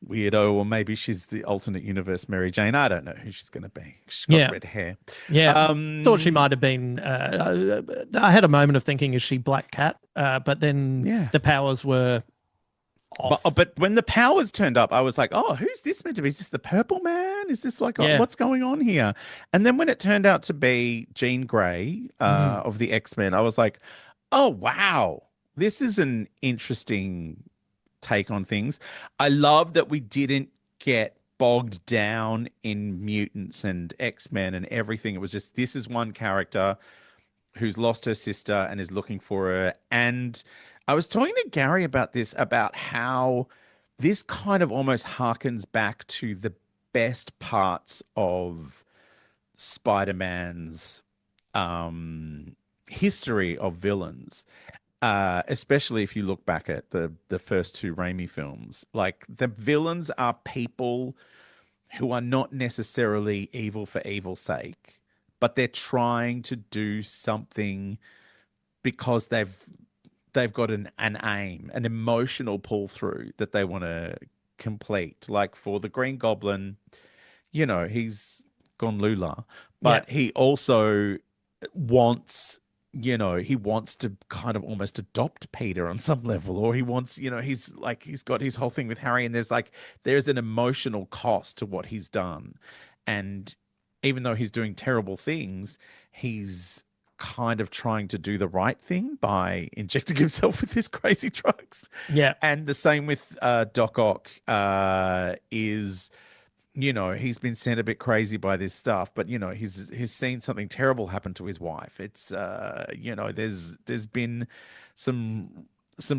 weirdo, or maybe she's the alternate universe Mary Jane. I don't know who she's going to be. She's got red hair. Yeah. Thought she might have been. I had a moment of thinking, is she Black Cat? But then the powers were off. But when the powers turned up, I was like, oh, who's this meant to be? Is this the Purple Man? Is this like, what's going on here? And then when it turned out to be Jean Grey of the X-Men, I was like, oh, wow, this is an interesting take on things. I love that we didn't get bogged down in mutants and X-Men and everything. It was just, this is one character who's lost her sister and is looking for her. And I was talking to Gary about this, about how this kind of almost harkens back to the best parts of Spider-Man's history of villains. Especially if you look back at the first two Raimi films, like the villains are people who are not necessarily evil for evil's sake, but they're trying to do something because they've got an aim, an emotional pull through that they want to complete. Like for the Green Goblin, you know, he's gone Lula, but he also wants, you know, he wants to kind of almost adopt Peter on some level, or he wants, you know, he's got his whole thing with Harry, and there's an emotional cost to what he's done. And even though he's doing terrible things, he's kind of trying to do the right thing by injecting himself with these crazy drugs. Yeah. And the same with Doc Ock is, you know, he's been sent a bit crazy by this stuff, but you know, he's seen something terrible happen to his wife. It's you know, there's been some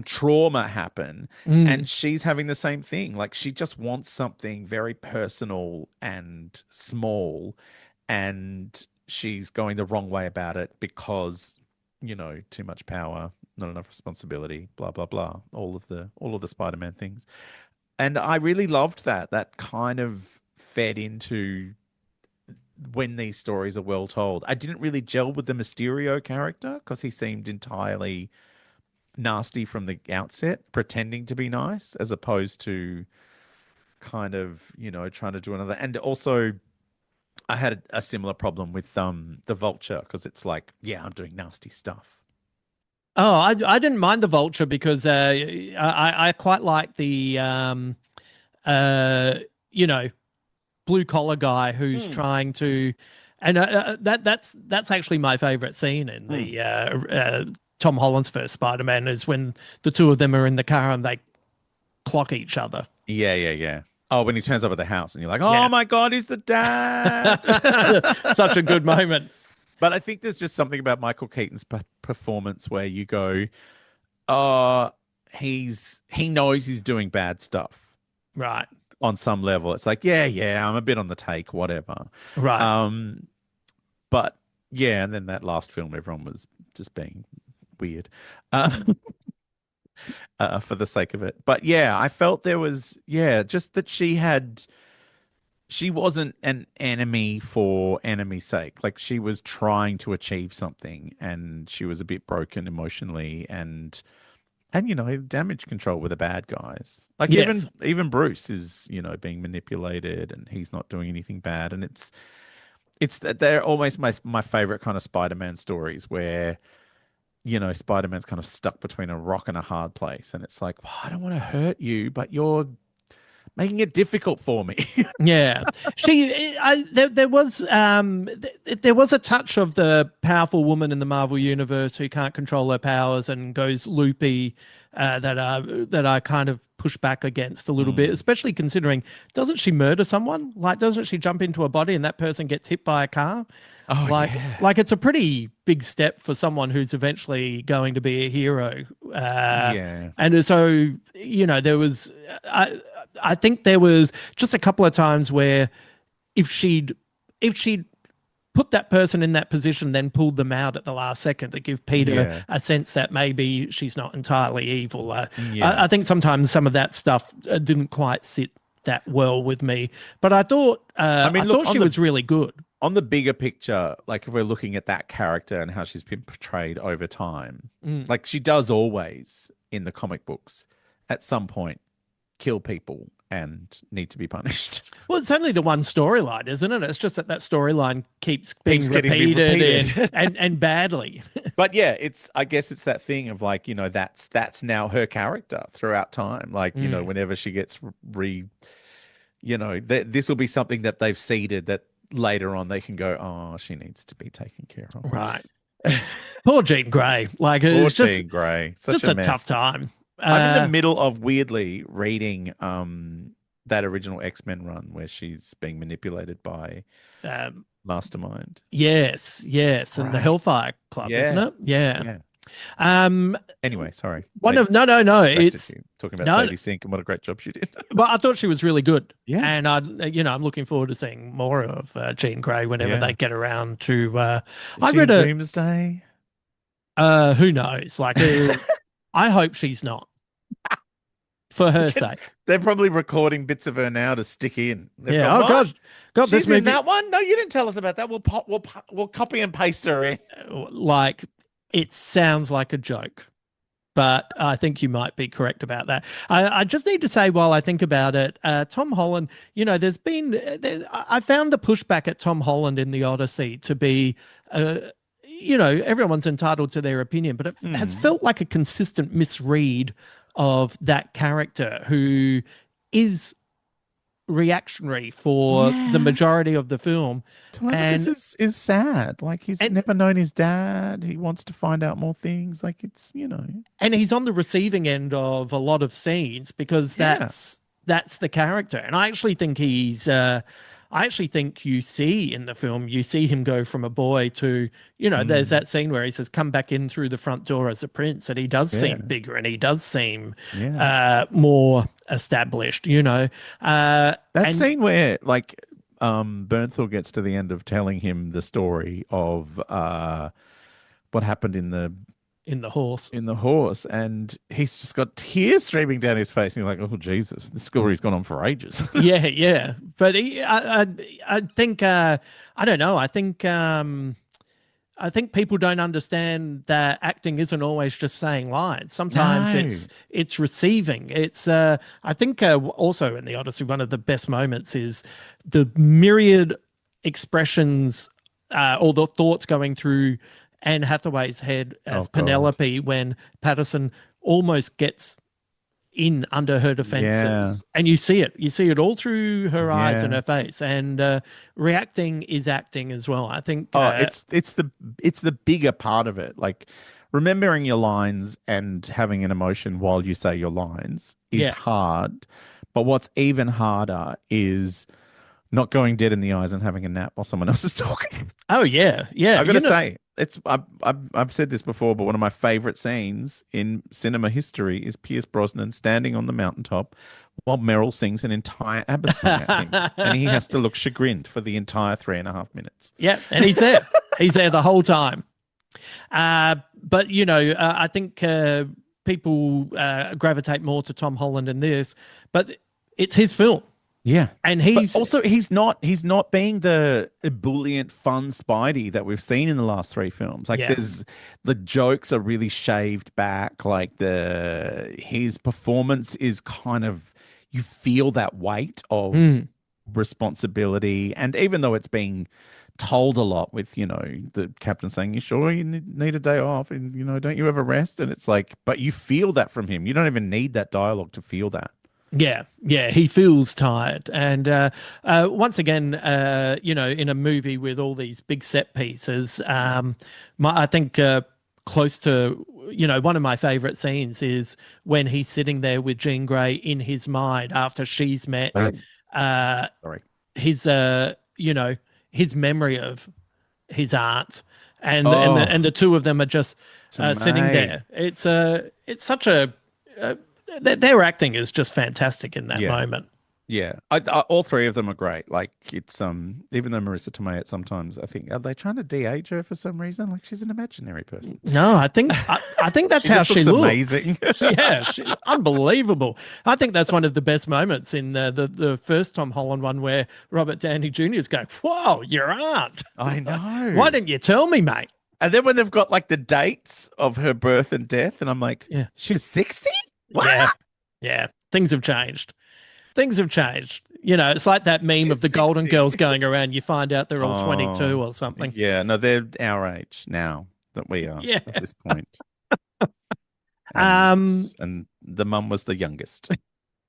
trauma happen, and she's having the same thing. Like she just wants something very personal and small, and she's going the wrong way about it because, you know, too much power, not enough responsibility, blah blah blah, all of the Spider-Man things. And I really loved that kind of fed into when these stories are well told. I didn't really gel with the Mysterio character because he seemed entirely nasty from the outset, pretending to be nice, as opposed to kind of, you know, trying to do another. And also, I had a similar problem with the Vulture, because it's like, yeah, I'm doing nasty stuff. Oh, I didn't mind the Vulture because I quite like the you know, blue collar guy who's trying to, and that's actually my favorite scene in the Tom Holland's first Spider-Man, is when the two of them are in the car and they clock each other. Yeah. Oh, when he turns up at the house and you're like, oh my God, he's the dad. Such a good moment. But I think there's just something about Michael Keaton's performance where you go, oh, he knows he's doing bad stuff Right. on some level. It's like, yeah, I'm a bit on the take, whatever. Right. But yeah, and then that last film, everyone was just being weird, uh, for the sake of it. But yeah, I felt there was, just that she wasn't an enemy for enemy's sake. Like she was trying to achieve something, and she was a bit broken emotionally, and damage control with the bad guys. Like Yes. even Bruce is being manipulated, and he's not doing anything bad, and it's that they're almost my favorite kind of Spider-Man stories where Spider-Man's kind of stuck between a rock and a hard place, and it's like, well, I don't want to hurt you, but you're making it difficult for me. Yeah, there was a touch of the powerful woman in the Marvel universe who can't control her powers and goes loopy, that I kind of push back against a little bit, especially considering, doesn't she murder someone? Like, doesn't she jump into a body and that person gets hit by a car? Oh, yeah. Like it's a pretty big step for someone who's eventually going to be a hero. Yeah. And so, there was, I think there was just a couple of times where if she'd put that person in that position, then pulled them out at the last second to give Peter a sense that maybe she's not entirely evil. I think sometimes some of that stuff didn't quite sit that well with me, but I thought, I thought she was really good. On the bigger picture, like if we're looking at that character and how she's been portrayed over time, like she does always in the comic books at some point kill people and need to be punished. Well, it's only the one storyline, isn't it? It's just that storyline keeps being repeated and badly. But yeah, I guess it's that thing of like, that's now her character throughout time. Like, whenever she gets this will be something that they've seeded that later on they can go, oh, she needs to be taken care of. Right. Poor Jean Grey. Like, it's just Jean Grey. Just a tough time. I'm in the middle of weirdly reading that original X-Men run where she's being manipulated by Mastermind. Yes, and the Hellfire Club, isn't it? Yeah. Anyway, sorry. No. It's talking about Sadie Sink and what a great job she did. Well, I thought she was really good. Yeah, and I'm looking forward to seeing more of Jean Grey whenever they get around to. I read a Doomsday. Who knows? Like, I hope she's not. For her sake, they're probably recording bits of her now to stick in. God, she's this movie... in that one. No, you didn't tell us about that. We'll copy and paste her in. Like, it sounds like a joke, but I think you might be correct about that. I just need to say, while I think about it, Tom Holland. I found the pushback at Tom Holland in the Odyssey to be. Everyone's entitled to their opinion, but it has felt like a consistent misread of that character who is reactionary for the majority of the film. Telemachus is sad. Like, he's never known his dad. He wants to find out more things. Like, it's, And he's on the receiving end of a lot of scenes because that's the character. And I actually think you see in the film, you see him go from a boy to, there's that scene where he says, come back in through the front door as a prince. And he does seem bigger and he does seem more established, That scene where, like, Bernthal gets to the end of telling him the story of what happened in the horse, and he's just got tears streaming down his face, and you're like, oh Jesus, this story's gone on for ages. yeah, but I think I don't know. I think people don't understand that acting isn't always just saying lines. Sometimes it's receiving. It's I think also in the Odyssey, one of the best moments is the myriad expressions or the thoughts going through Anne Hathaway's head as Penelope when Patterson almost gets in under her defenses. And you see it all through her eyes and her face, and reacting is acting as well. I think it's the bigger part of it. Like, remembering your lines and having an emotion while you say your lines is hard, but what's even harder is not going dead in the eyes and having a nap while someone else is talking. Oh yeah. I've got to say, I've said this before, but one of my favorite scenes in cinema history is Pierce Brosnan standing on the mountaintop while Meryl sings an entire ABBA song at him, and he has to look chagrined for the entire 3.5 minutes. Yeah, and he's there. He's there the whole time. But I think people gravitate more to Tom Holland in this, but it's his film. Yeah, and he's not being the ebullient, fun Spidey that we've seen in the last three films. Like, the jokes are really shaved back. Like, his performance is kind of, you feel that weight of responsibility, and even though it's being told a lot with the captain saying, "You sure you need a day off, and don't you ever rest?" And it's like, but you feel that from him. You don't even need that dialogue to feel that. Yeah, he feels tired. And once again, in a movie with all these big set pieces, I think close to, one of my favorite scenes is when he's sitting there with Jean Grey in his mind after she's met his, his memory of his aunt, and the two of them are just sitting there. It's such a their acting is just fantastic in that moment. Yeah, all three of them are great. Like, it's even though Marissa Tomei sometimes, I think, are they trying to de-age her for some reason? Like, she's an imaginary person. No, I think that's how she looks. Amazing. Unbelievable. I think that's one of the best moments in the first Tom Holland one, where Robert Downey Jr. is going, "Whoa, your aunt!" I know. Why didn't you tell me, mate? And then when they've got like the dates of her birth and death, and I'm like, she's 60. What? Yeah. Things have changed. It's like that meme of the 60. Golden Girls going around. You find out they're all 22 or something. Yeah, no, they're our age now that we are at this point. And the mum was the youngest.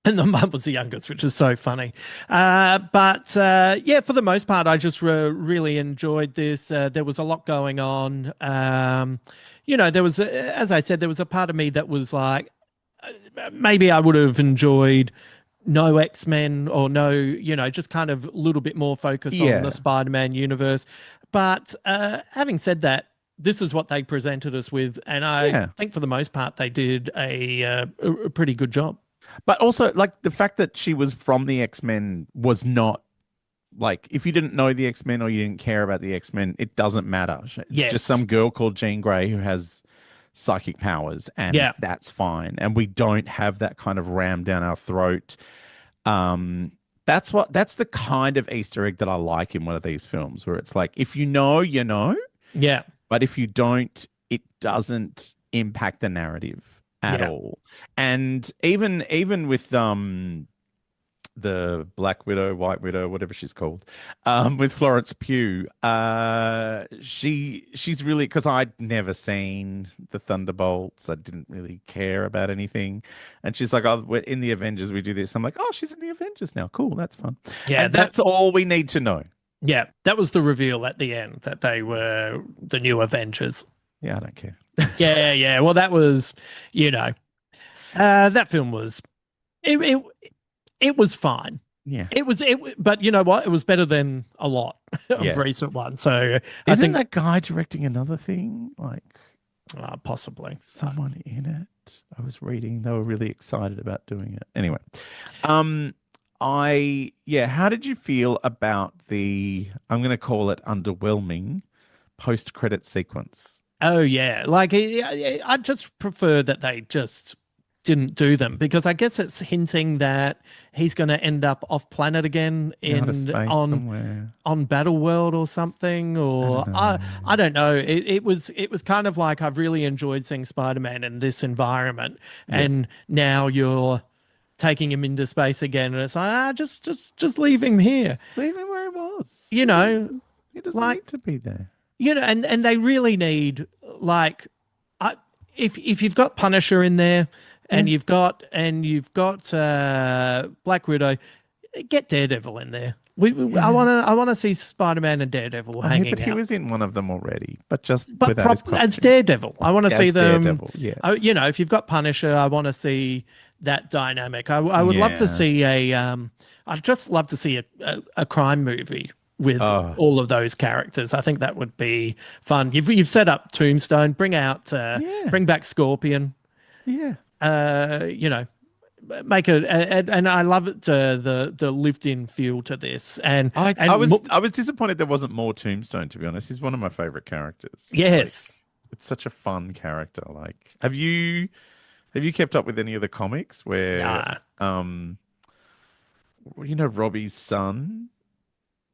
And the mum was the youngest, which is so funny. But for the most part, I just really enjoyed this. There was a lot going on. There was, as I said, there was a part of me that was like, maybe I would have enjoyed no X-Men, or no, just kind of a little bit more focus on the Spider-Man universe. But having said that, this is what they presented us with, and I think for the most part they did a pretty good job. But also, like, the fact that she was from the X-Men was not, like, if you didn't know the X-Men or you didn't care about the X-Men, it doesn't matter. It's just some girl called Jean Grey who has psychic powers, and that's fine. And we don't have that kind of rammed down our throat. That's the kind of Easter egg that I like in one of these films, where it's like, if you know, you know. Yeah. But if you don't, it doesn't impact the narrative at all. And even with the Black Widow, White Widow, whatever she's called, with Florence Pugh, she's really, because I'd never seen the Thunderbolts, I didn't really care about anything, and she's like, "Oh, we're in the Avengers, we do this." I'm like, "Oh, she's in the Avengers now, cool, that's fun." Yeah, and that's all we need to know. Yeah, that was the reveal at the end, that they were the new Avengers. Yeah, I don't care. Yeah. Well, that was, that film was, it was fine. Yeah, but you know what? It was better than a lot of recent ones. So I think that guy directing another thing, like, possibly someone in it. I was reading; they were really excited about doing it. Anyway, how did you feel about the, I'm going to call it underwhelming, post-credit sequence? Oh yeah, like I just prefer that they just didn't do them, because I guess it's hinting that he's going to end up off planet again on Battleworld or something, or I don't know. It was kind of like, I've really enjoyed seeing Spider-Man in this environment, and now you're taking him into space again, and it's like, just leave him here, leave him where he was. He doesn't need to be there. And they really need, like, if you've got Punisher in there, and you've got Black Widow, get Daredevil in there. I want to see Spider-Man and Daredevil hanging out. He was in one of them already, but as Daredevil. I want to see them. Daredevil, yeah. If you've got Punisher, I want to see that dynamic. I would love to see I'd just love to see a crime movie with Oh, all of those characters. I think that would be fun. You've set up Tombstone, yeah, bring back Scorpion, yeah. you know, make it, and I love it, the lived in feel to this, I was disappointed there wasn't more Tombstone, to be honest. He's one of my favorite characters. yes. It's such a fun character. Like, have you kept up with any of the comics where Nah. Robbie's son?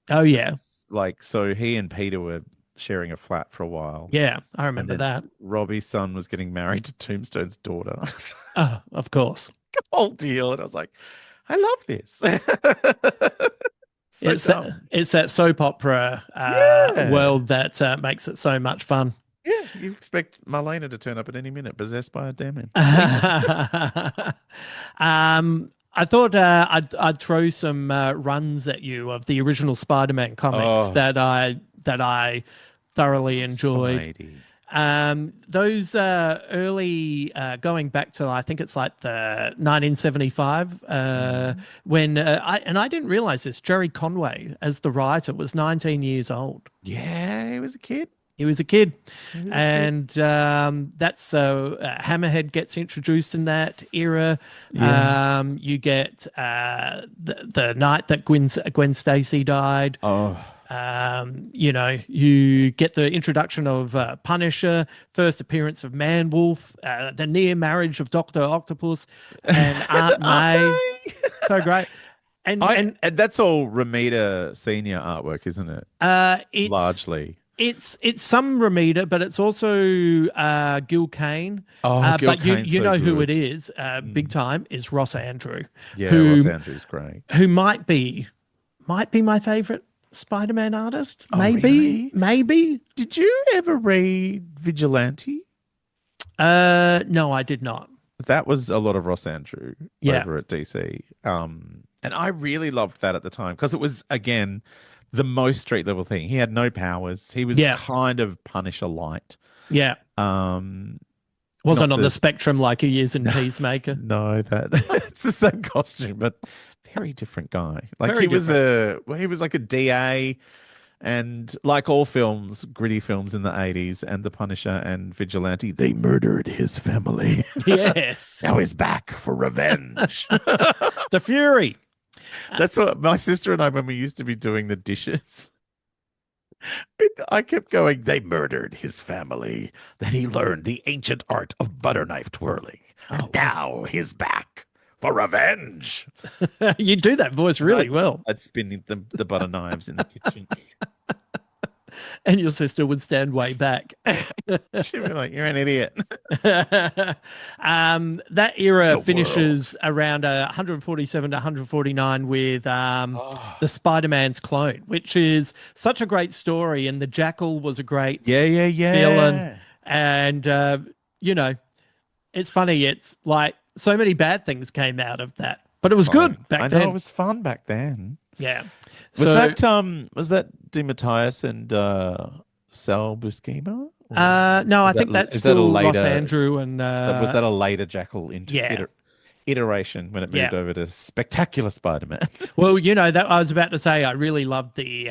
Oh yeah. Like, so he and Peter were sharing a flat for a while, Yeah, I and remember then that. Robbie's son was getting married to Tombstone's daughter. Oh, of course. Whole deal, and I was like, I love this. So dumb. It's that soap opera Yeah. world that makes it so much fun. Yeah, you expect Marlena to turn up at any minute, possessed by a demon. I thought I'd throw some runs at you of the original Spider-Man comics Oh, that I thoroughly enjoyed. Spidey. Those early, going back to, I think it's like the 1975, when I didn't realize this, Jerry Conway as the writer was 19 years old. Yeah, he was a kid. He was a kid, He was a kid. and that's Hammerhead gets introduced in that era. Yeah. You get the night that Gwen Stacy died. Oh, You get the introduction of Punisher, first appearance of Man Wolf, the near marriage of Doctor Octopus and Aunt May. So great, and that's all Ramita Senior artwork, isn't it? it's Largely. it's some Ramita, but it's also Gil Kane. Oh, Gil but Kane's you so know who good. it is, big time, is Ross Andrew, Yeah, who Ross Andrews great. who might be my favorite Spider-Man artist. Oh, really? Maybe. Did you ever read Vigilante? No, I did not. That was a lot of Ross Andrew Yeah. over at DC. And I really loved that at the time because it was, again, the most street level thing. He had no powers. He was Yeah. kind of Punisher light. Yeah. Um, Wasn't not on the spectrum like he is in Peacemaker. no, that it's the same costume, but very different guy. Like Very he was like a DA, and like all films, gritty films in the 80s, and The Punisher and Vigilante, they murdered his family. Yes. Now he's back for revenge. The Fury. That's what my sister and I, when we used to be doing the dishes, I kept going, they murdered his family. Then he learned the ancient art of butter knife twirling. And now he's back for revenge. You do that voice really well. I'd spin the butter knives in the kitchen. And your sister would stand way back. She'd be like, you're an idiot. That era finishes around 147 to 149 with the Spider-Man's clone, which is such a great story. And the Jackal was a great villain. And, it's funny. It's like so many bad things came out of that, but it was good back then. I know, it was fun back then. Yeah. Was that DeMatteis and Sal Buscema? No, I think that's still Ross Andrew and was that a later Jackal iteration when it moved Yeah. over to Spectacular Spider-Man? Well, that I was about to say, I really loved the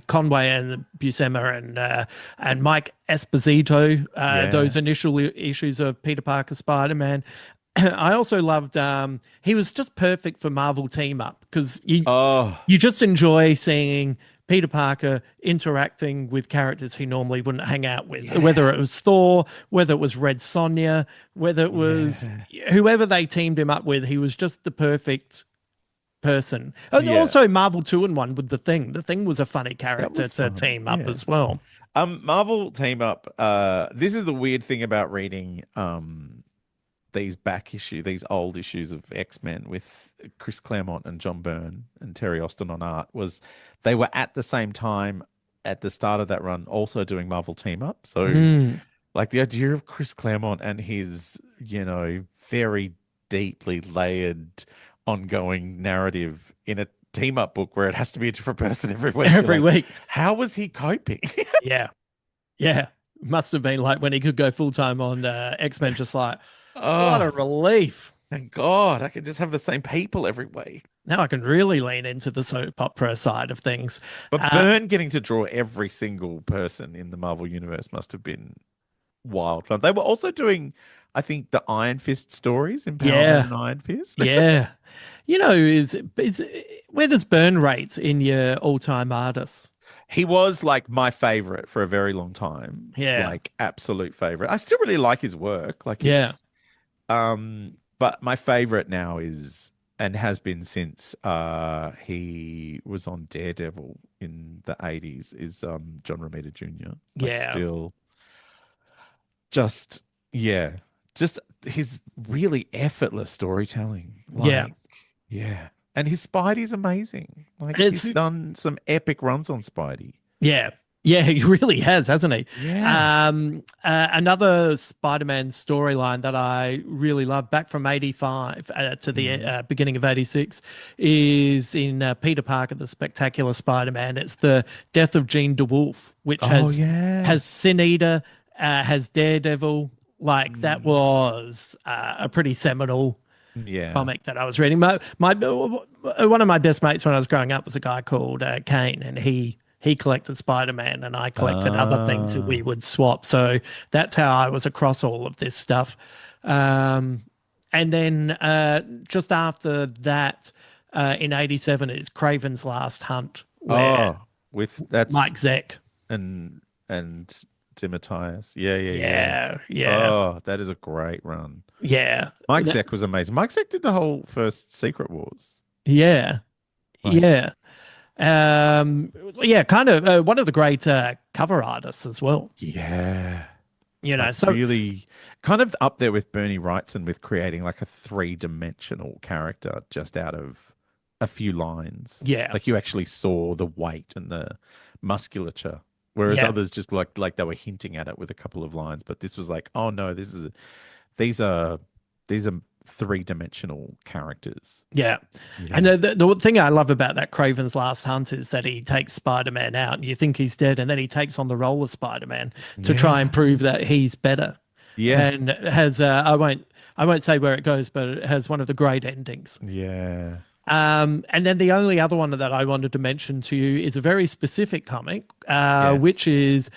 Conway and Buscema and Mike Esposito, those initial issues of Peter Parker Spider-Man. I also loved he was just perfect for Marvel Team Up because you just enjoy seeing Peter Parker interacting with characters he normally wouldn't hang out with, whether it was Thor, whether it was Red Sonja, whether it was whoever they teamed him up with. He was just the perfect person. And also Marvel 2-in-1 with The Thing. The Thing was a funny character to team up as well. Marvel Team Up, this is the weird thing about reading these old issues of X-Men with Chris Claremont and John Byrne and Terry Austin on art, was they were at the same time at the start of that run also doing Marvel Team Up. So like the idea of Chris Claremont and his, very deeply layered ongoing narrative in a team up book where it has to be a different person every week. Every week. How was he coping? Yeah. Must have been like when he could go full-time on X-Men, just like, what a relief. Thank God, I can just have the same people every week. Now I can really lean into the soap opera side of things. But Uh, Byrne getting to draw every single person in the Marvel universe must have been wild fun. They were also doing, I think, the Iron Fist stories in Power Man yeah, and Iron Fist. yeah. Is where does Byrne rate in your all-time artists? He was like my favorite for a very long time, Yeah, like absolute favorite. I still really like his work. Like yeah, but my favorite now is and has been since he was on Daredevil in the 80s is John Romita Jr. Like yeah, still just yeah, just his really effortless storytelling. yeah. Like yeah. And his Spidey's amazing. Like It's he's done some epic runs on Spidey. Yeah. Yeah, he really has, hasn't he? Yeah. Another Spider-Man storyline that I really love back from 85 to the Mm. beginning of 86 is in Peter Parker, the Spectacular Spider-Man. It's the death of Jean DeWolf, which Oh has yes. Sin Eater, has Daredevil. Like that Mm. was a pretty seminal Yeah. comic that I was reading. My one of my best mates when I was growing up was a guy called Kane, and he collected Spider-Man, and I collected other things that we Ah. would swap. So that's how I was across all of this stuff. Um, and then just after that, in '87 is Craven's Last Hunt, where Oh, with that's Mike Zeck. and and Timotheus. Yeah, yeah, yeah. Yeah, yeah, Oh, that is a great run. yeah, Mike Zeck was amazing. Mike Zeck did the whole first Secret Wars. yeah, Like, yeah. Yeah, kind of one of the great cover artists as well. yeah. You know, Like so really kind of up there with Bernie Wrightson with creating like a three-dimensional character just out of a few lines. yeah, Like you actually saw the weight and the musculature, whereas yeah, others just like they were hinting at it with a couple of lines. But this was like, oh no, these are these are three-dimensional characters. yeah. And Yeah. the thing I love about that Craven's Last Hunt is that he takes Spider-Man out and you think he's dead, and then he takes on the role of Spider-Man to try and Yeah. prove that he's better. Yeah. And it has I won't say where it goes, but it has one of the great endings. Yeah. And then the only other one that I wanted to mention to you is a very specific comic, which Yes. is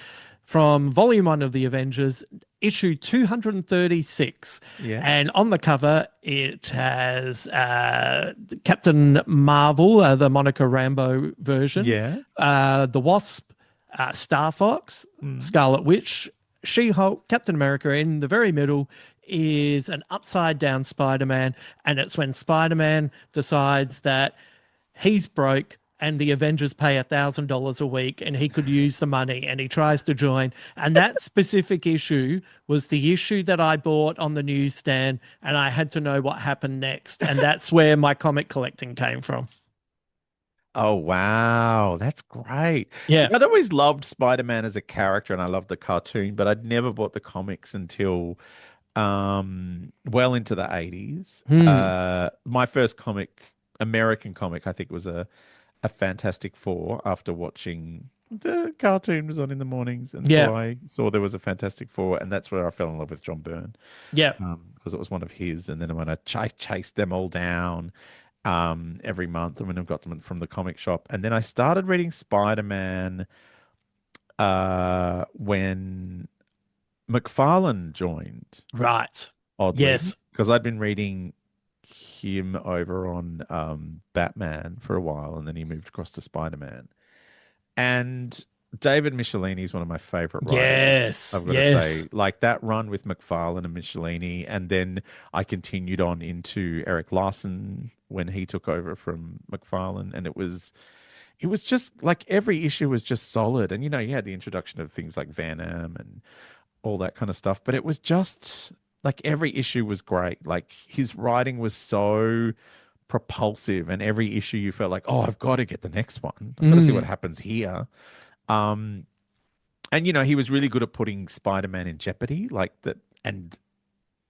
from Volume 1 of the Avengers, issue 236. And Yes. on the cover, it has Captain Marvel, the Monica Rambeau version, Yeah. the Wasp, Star Fox, Mm. Scarlet Witch, She-Hulk, Captain America. In the very middle is an upside down Spider-Man, and it's when Spider-Man decides that he's broke and the Avengers pay $1,000 a week and he could use the money, and he tries to join. And that specific issue was the issue that I bought on the newsstand, and I had to know what happened next. And that's where my comic collecting came from. Oh wow, that's great. See, Yeah. I'd always loved Spider-Man as a character and I loved the cartoon, but I'd never bought the comics until well into the 80s. Hmm. My first comic, American comic, I think was a Fantastic Four after watching the cartoon was on in the mornings, and Yeah. so I saw there was a Fantastic Four, and that's where I fell in love with John Byrne. Yeah. Because it was one of his. And then when I chased them all down every month, and when I got them from the comic shop, and then I started reading Spider-Man when McFarlane joined, Right. oddly, Yes. because I'd been reading him over on Batman for a while, and then he moved across to Spider-Man. And David Michelini is one of my favorite writers, Yes. I've got to Yes. say. Like that run with McFarlane and Michelini, and then I continued on into Eric Larson when he took over from McFarlane, and it was just like every issue was just solid. And you had the introduction of things like Venom and all that kind of stuff, but it was just like every issue was great. Like his writing was so propulsive, and every issue you felt like, oh, I've got to get the next one. I've got to see what Mm. happens here. Um, and he was really good at putting Spider-Man in jeopardy, like that, and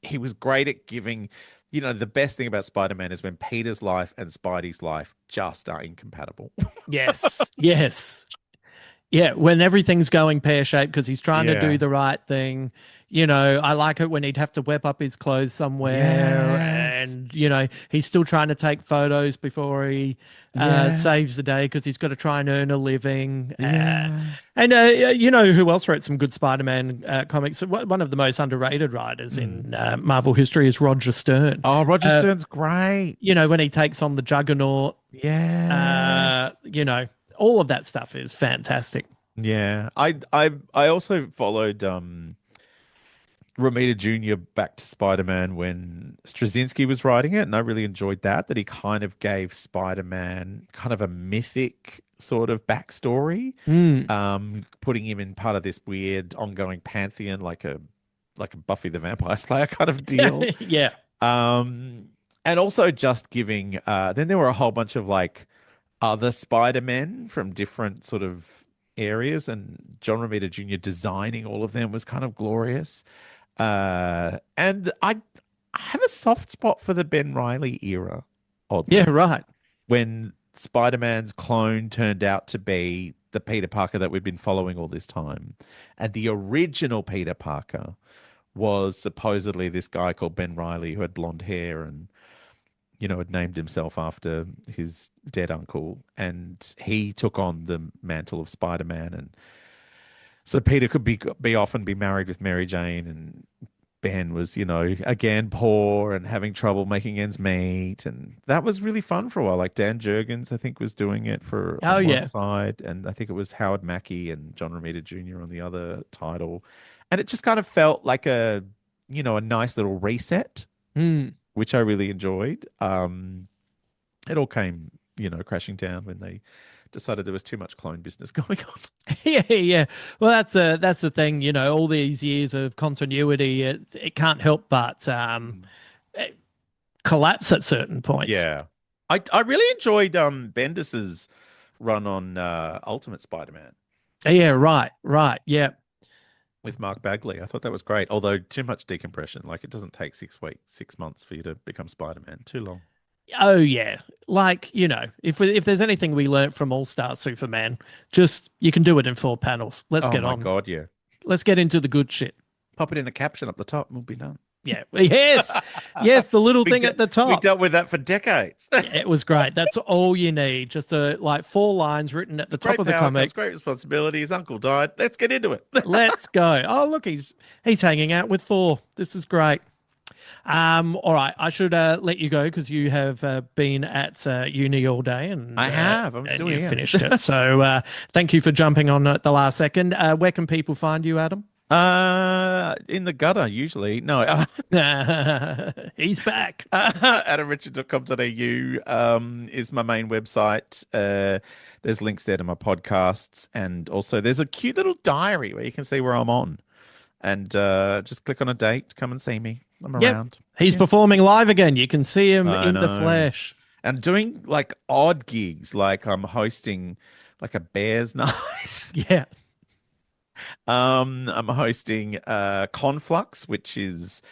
he was great at giving. The best thing about Spider-Man is when Peter's life and Spidey's life just are incompatible. Yes. Yes. Yeah, when everything's going pear-shaped because he's trying to do Yeah. the right thing. I like it when he'd have to whip up his clothes somewhere Yes. and, he's still trying to take photos before he Yeah. saves the day because he's got to try and earn a living. Yes. And who else wrote some good Spider-Man comics? One of the most underrated writers in Marvel history is Roger Stern. Oh, Roger Stern's great. When he takes on the Juggernaut, uh, Yes. you know, all of that stuff is fantastic. Yeah. I also followed Romita Jr. back to Spider-Man when Straczynski was writing it, and I really enjoyed that he kind of gave Spider-Man kind of a mythic sort of backstory, Mm. putting him in part of this weird ongoing pantheon, like a Buffy the Vampire Slayer kind of deal. Yeah. Um, and also just giving then there were a whole bunch of like other Spider-Men from different sort of areas, and John Romita Jr. designing all of them was kind of glorious. And I have a soft spot for the Ben Riley era, Yeah, oddly, right. when Spider-Man's clone turned out to be the Peter Parker that we've been following all this time. And the original Peter Parker was supposedly this guy called Ben Riley who had blonde hair and, had named himself after his dead uncle. And he took on the mantle of Spider-Man. And so Peter could be off and be married with Mary Jane, and Ben was, again, poor and having trouble making ends meet. And that was really fun for a while. Like Dan Jurgens, I think, was doing it for Oh, on one yeah. side, and I think it was Howard Mackie and John Romita Jr. on the other title. And it just kind of felt like a nice little reset, Mm. which I really enjoyed. It all came, crashing down when they decided there was too much clone business going on. Yeah, yeah. Well, that's the thing, all these years of continuity, it can't help but collapse at certain points. Yeah. I really enjoyed Bendis's run on Ultimate Spider-Man Yeah, right, right. Yeah. with Mark Bagley. I thought that was great. Although too much decompression. Like it doesn't take 6 weeks, 6 months for you to become Spider-Man. Too long. Oh yeah. Like, if there's anything we learnt from All-Star Superman, just you can do it in 4 panels. Let's Oh get my on. God, yeah. Let's get into the good shit. Pop it in a caption up the top and we'll be done. Yeah. Yes. Yes, the little thing at the We top. dealt with that for decades. Yeah, it was great. That's all you need. Just like 4 lines written at the top Great of the power comic. comes great responsibility. His uncle died. Let's get into it. Let's go. Oh, look, he's hanging out with Thor. This is great. All right, I should let you go because you have been at uni all day, and I have. I'm and still you here. finished it. So thank you for jumping on at the last second. Where can people find you, Adam? In the gutter usually. No, He's back. AdamRichard.com.au is my main website. There's links there to my podcasts, and also there's a cute little diary where you can see where I'm on, and just click on a date, come and see me. I'm around. He's performing live again. You can see him I in the know. flesh. And doing like odd gigs, like I'm hosting like a Bears night. Yeah. I'm hosting Conflux, which is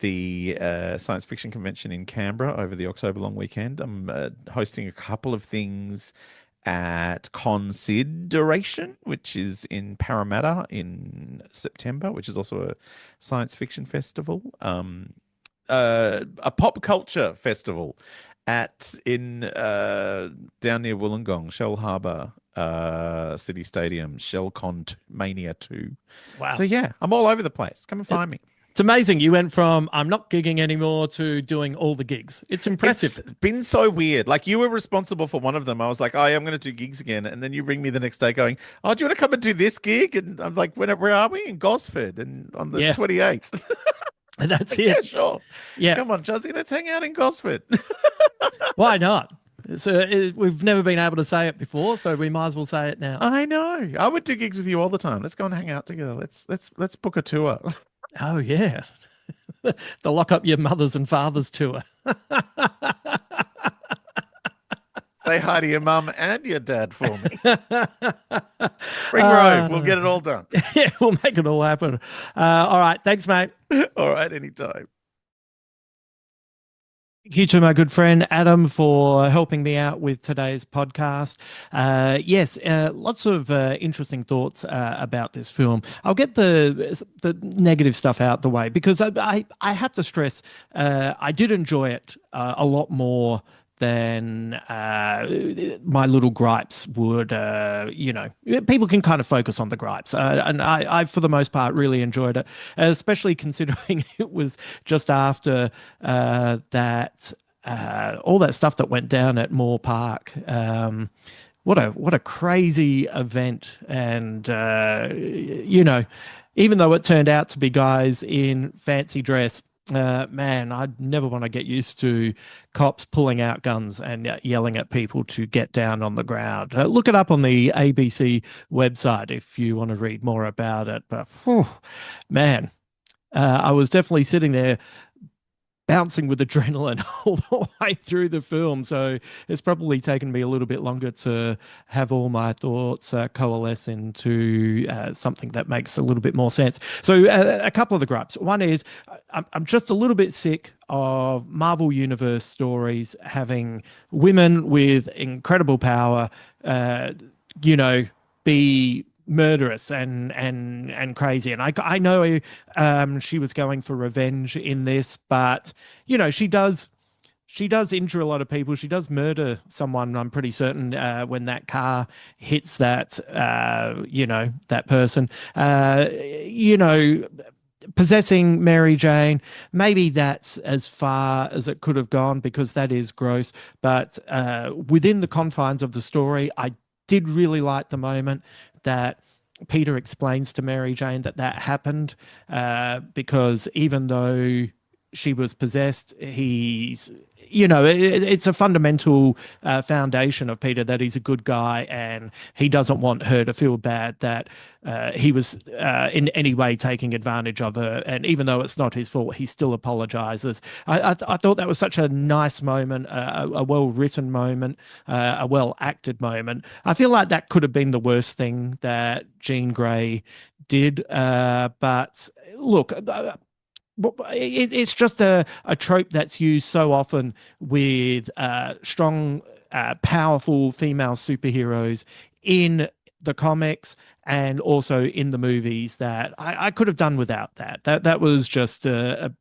the science fiction convention in Canberra over the October long weekend. I'm hosting a couple of things at Consideration, which is in Parramatta in September, which is also a science fiction festival. A pop culture festival in down near Wollongong, Shell Harbour City Stadium, ShellCon Mania 2. Wow. So yeah, I'm all over the place. Come and find me. It's amazing. You went from I'm not gigging anymore to doing all the gigs. It's impressive. It's been so weird. Like you were responsible for one of them. I was like, oh, yeah, I'm going to do gigs again. And then you ring me the next day going, oh, do you want to come and do this gig? And I'm like, where are we? In Gosford and on the 28th. That's like, it. Yeah, sure. Yeah. Come on, Juzzy, let's hang out in Gosford. Why not? So we've never been able to say it before, so we might as well say it now. I know. I would do gigs with you all the time. Let's go and hang out together. Let's book a tour. Oh yeah. The lock up your mothers and fathers tour. Say hi to your mum and your dad for me. Ring Road. We'll get it all done. Yeah, we'll make it all happen. All right. Thanks, mate. All right, anytime. Thank you to my good friend Adam for helping me out with today's podcast. Yes, lots of interesting thoughts about this film. I'll get the negative stuff out the way because I have to stress I did enjoy it a lot more than my little gripes would. People can kind of focus on the gripes, and I, for the most part, really enjoyed it, especially considering it was just after that all that stuff that went down at Moore Park. What a crazy event, and even though it turned out to be guys in fancy dress. Man, I'd never want to get used to cops pulling out guns and yelling at people to get down on the ground. Look it up on the ABC website if you want to read more about it. But whew, man, I was definitely sitting there bouncing with adrenaline all the way through the film. So it's probably taken me a little bit longer to have all my thoughts coalesce into something that makes a little bit more sense. So a couple of the gripes. One is I'm just a little bit sick of Marvel Universe stories having women with incredible power, you know, be murderous and crazy. And I know she was going for revenge in this, but she does injure a lot of people. She does murder someone, I'm pretty certain, when that car hits that person. Possessing Mary Jane, maybe that's as far as it could have gone because that is gross. But within the confines of the story, I did really like the moment that Peter explains to Mary Jane that happened because even though she was possessed, it's a fundamental foundation of Peter that he's a good guy and he doesn't want her to feel bad that he was in any way taking advantage of her. And even though it's not his fault, he still apologizes. I thought that was such a nice moment, a well-written moment, a well-acted moment. I feel like that could have been the worst thing that Jean Grey did. But look, it's just a trope that's used so often with strong, powerful female superheroes in the comics and also in the movies that I could have done without that. That was just a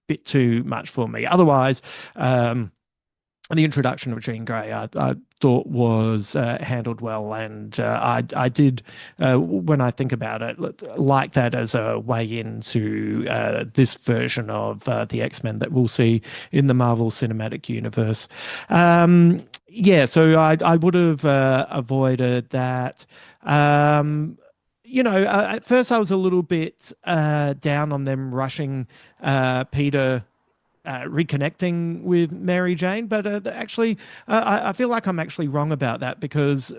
bit too much for me. Otherwise, the introduction of Jean Grey, I thought was handled well, and I did, when I think about it, like that as a way into this version of the X-Men that we'll see in the Marvel Cinematic Universe. Yeah, so I would have avoided that. At first I was a little bit down on them rushing Peter reconnecting with Mary Jane, but actually, I feel like I'm actually wrong about that because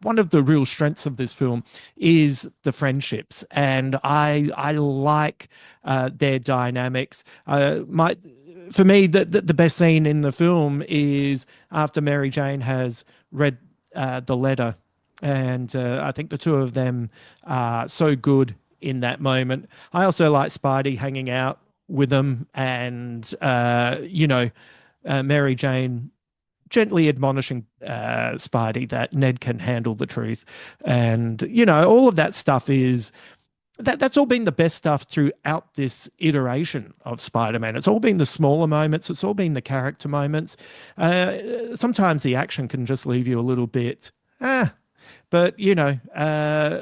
one of the real strengths of this film is the friendships, and I like their dynamics. For me, the best scene in the film is after Mary Jane has read the letter, and I think the two of them are so good in that moment. I also like Spidey hanging out with them and Mary Jane gently admonishing Spidey that Ned can handle the truth, and all of that stuff is that's all been the best stuff throughout this iteration of Spider-Man. It's all been the smaller moments, it's all been the character moments. Sometimes the action can just leave you a little bit but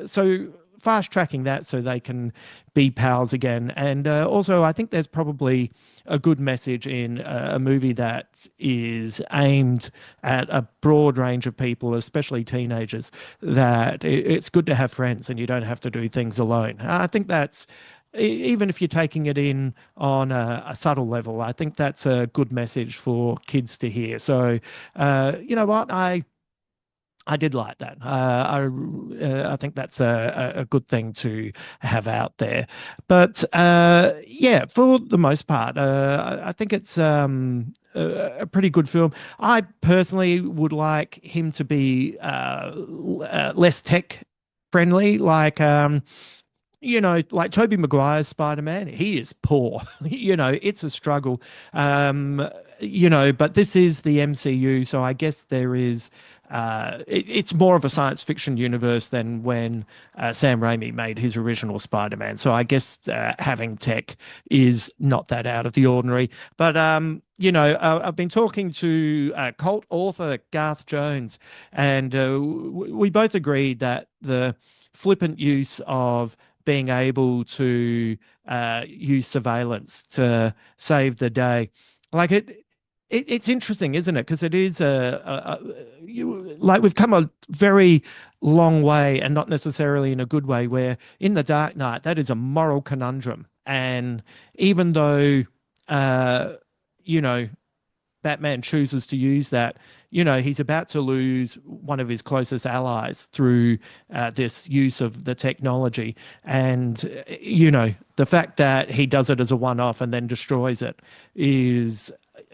so fast tracking that so they can be pals again. And also, I think there's probably a good message in a movie that is aimed at a broad range of people, especially teenagers, that it's good to have friends and you don't have to do things alone. I think that's, even if you're taking it in on a subtle level, I think that's a good message for kids to hear. So, you know what? I did like that. I think that's a good thing to have out there. But yeah, for the most part, I think it's a pretty good film. I personally would like him to be less tech friendly. Like like Tobey Maguire's Spider-Man, he is poor. It's a struggle. But this is the MCU, so I guess there is it's more of a science fiction universe than when Sam Raimi made his original Spider-Man. So I guess having tech is not that out of the ordinary. But I've been talking to cult author Garth Jones, and we both agreed that the flippant use of being able to use surveillance to save the day, like it's interesting, isn't it? Because it is like we've come a very long way, and not necessarily in a good way. Where in the Dark Knight, that is a moral conundrum, and even though you know Batman chooses to use that, he's about to lose one of his closest allies through this use of the technology. And, the fact that he does it as a one-off and then destroys it is,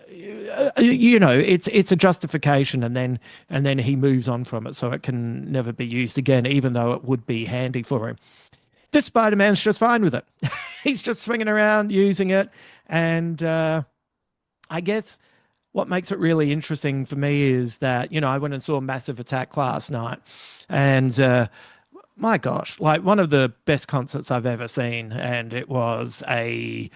it's a justification, and then he moves on from it, so it can never be used again, even though it would be handy for him. This Spider-Man's just fine with it. He's just swinging around using it. And I guess what makes it really interesting for me is that, I went and saw Massive Attack last night, and my gosh, like one of the best concerts I've ever seen. And it was it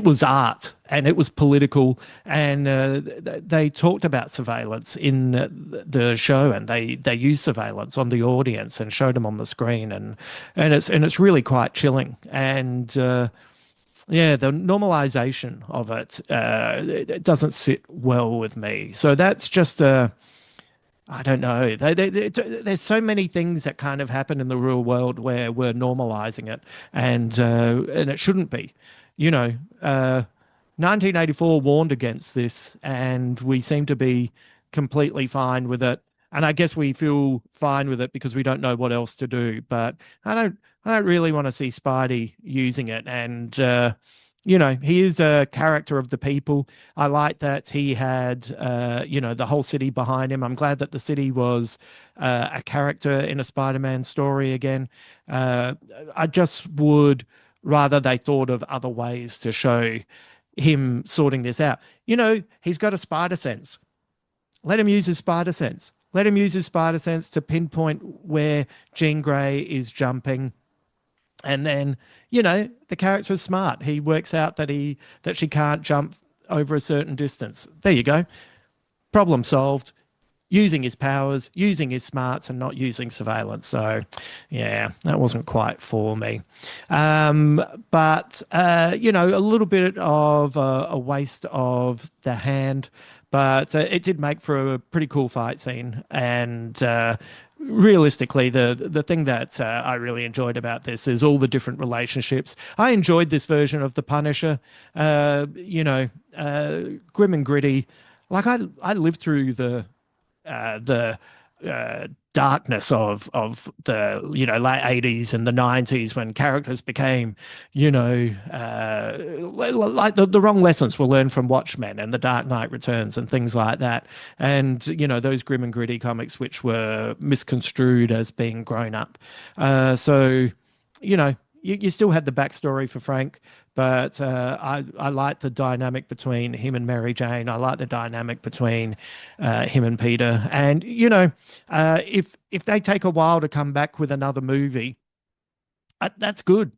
was art, and it was political, and they talked about surveillance in the show, and they used surveillance on the audience and showed them on the screen, and it's really quite chilling. And yeah, the normalization of it doesn't sit well with me. So that's just I don't know. There's so many things that kind of happen in the real world where we're normalizing it, and it shouldn't be. 1984 warned against this, and we seem to be completely fine with it. And I guess we feel fine with it because we don't know what else to do. But I don't really want to see Spidey using it. And he is a character of the people. I like that he had the whole city behind him. I'm glad that the city was a character in a Spider-Man story again. I just would rather they thought of other ways to show him sorting this out. He's got a spider sense. Let him use his spider sense. Let him use his spider sense to pinpoint where Jean Grey is jumping. And then, the character's smart. He works out that she can't jump over a certain distance. There you go. Problem solved. Using his powers, using his smarts, and not using surveillance. So, yeah, that wasn't quite for me. But a little bit of a waste of the hand, but it did make for a pretty cool fight scene. And realistically, the thing that I really enjoyed about this is all the different relationships. I enjoyed this version of the Punisher. Grim and gritty. Like I lived through the darkness of the late 80s and the 90s, when characters became like the wrong lessons were learned from Watchmen and The Dark Knight Returns and things like that, and those grim and gritty comics which were misconstrued as being grown up. So you still had the backstory for Frank, but I like the dynamic between him and Mary Jane. I like the dynamic between him and Peter. And if they take a while to come back with another movie, that's good.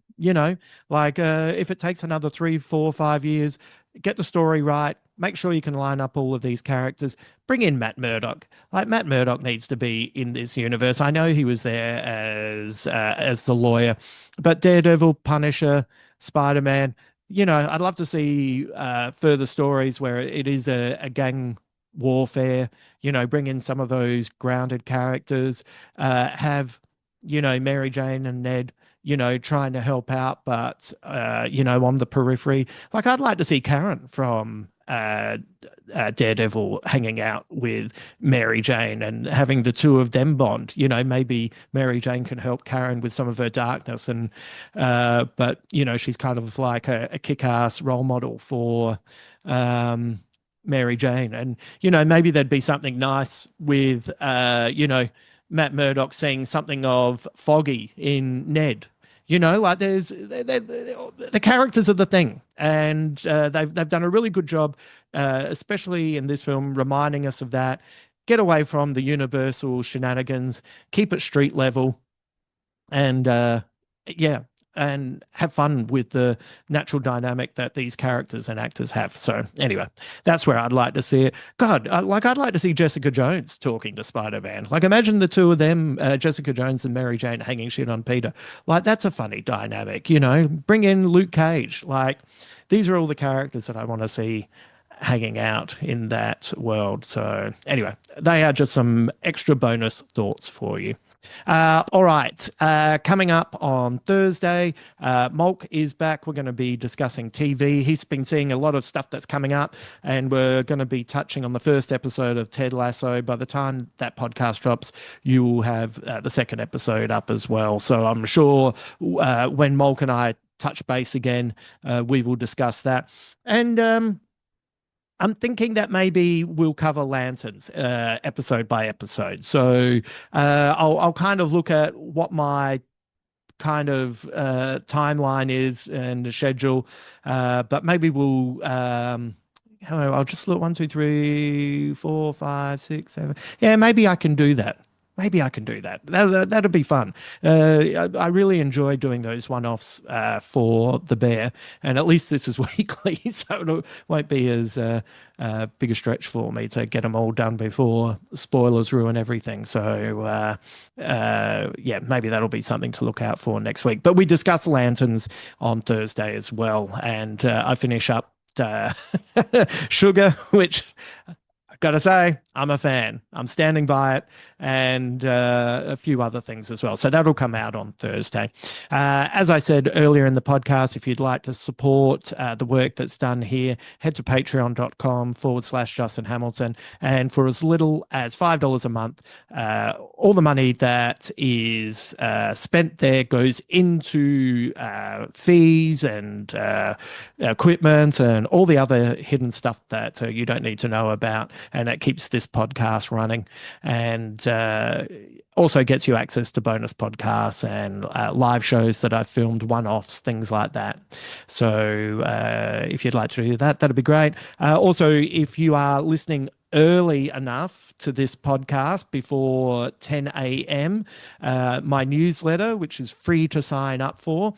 Like if it takes another 3, 4, 5 years, get the story right. Make sure you can line up all of these characters. Bring in Matt Murdock. Like, Matt Murdock needs to be in this universe. I know he was there as the lawyer, but Daredevil, Punisher, Spider-Man, I'd love to see further stories where it is a gang warfare. Bring in some of those grounded characters. Have Mary Jane and Ned trying to help out, but on the periphery. Like, I'd like to see Karen from Daredevil hanging out with Mary Jane and having the two of them bond. Maybe Mary Jane can help Karen with some of her darkness, and but she's kind of like a kick-ass role model for Mary Jane. And maybe there'd be something nice with Matt Murdock seeing something of Foggy in Ned. You know, like the characters are the thing, and they've done a really good job, especially in this film, reminding us of that. Get away from the Universal shenanigans, keep it street level, and yeah, and have fun with the natural dynamic that these characters and actors have. So anyway, that's where I'd like to see it. God, I'd like to see Jessica Jones talking to Spider-Man. Like imagine the two of them, Jessica Jones and Mary Jane, hanging shit on Peter. Like that's a funny dynamic, you know. Bring in Luke Cage. Like these are all the characters that I want to see hanging out in that world. So anyway, they are just some extra bonus thoughts for you. All right. Coming up on Thursday, Mulk is back. We're going to be discussing TV. He's been seeing a lot of stuff that's coming up, and we're going to be touching on the first episode of Ted Lasso. By the time that podcast drops, you will have the second episode up as well. So I'm sure when Mulk and I touch base again, we will discuss that. And I'm thinking that maybe we'll cover Lanterns episode by episode. So I'll kind of look at what my kind of timeline is and the schedule, but maybe we'll. I'll just look 1, 2, 3, 4, 5, 6, 7. Yeah, maybe I can do that. Maybe I can do that. That'd be fun. I really enjoy doing those one-offs for The Bear, and at least this is weekly, so it won't be as big a stretch for me to get them all done before spoilers ruin everything. So, yeah, maybe that'll be something to look out for next week. But we discuss Lanterns on Thursday as well, and I finish up Sugar, which gotta say, I'm a fan. I'm standing by it, and a few other things as well. So that'll come out on Thursday. As I said earlier in the podcast, if you'd like to support the work that's done here, head to patreon.com/Justin Hamilton. And for as little as $5 a month, all the money that is spent there goes into fees and equipment and all the other hidden stuff that you don't need to know about. And it keeps this podcast running, and also gets you access to bonus podcasts and live shows that I've filmed, one-offs, things like that. So if you'd like to do that, that'd be great. Also, if you are listening early enough to this podcast before 10 a.m., my newsletter, which is free to sign up for,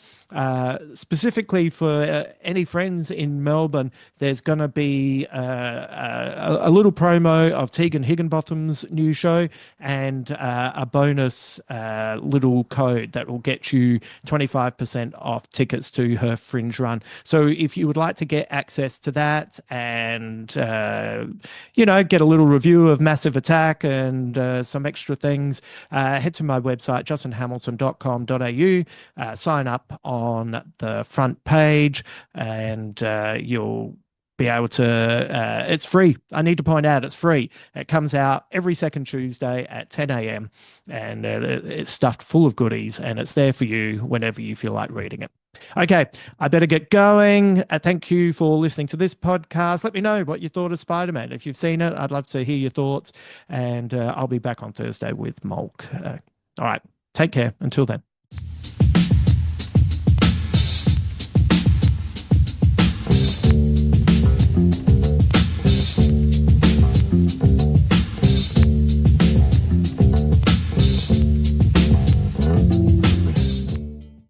specifically for any friends in Melbourne, there's going to be a little promo of Tegan Higginbotham's new show and a bonus little code that will get you 25% off tickets to her Fringe run. So if you would like to get access to that and, get a little review of Massive Attack and some extra things, head to my website, justinhamilton.com.au, sign up on the front page, and you'll be able to, it's free. I need to point out it's free. It comes out every second Tuesday at 10 a.m. and it's stuffed full of goodies, and it's there for you whenever you feel like reading it. Okay, I better get going. Thank you for listening to this podcast. Let me know what you thought of Spider-Man. If you've seen it, I'd love to hear your thoughts, and I'll be back on Thursday with Mulk. All right, take care. Until then.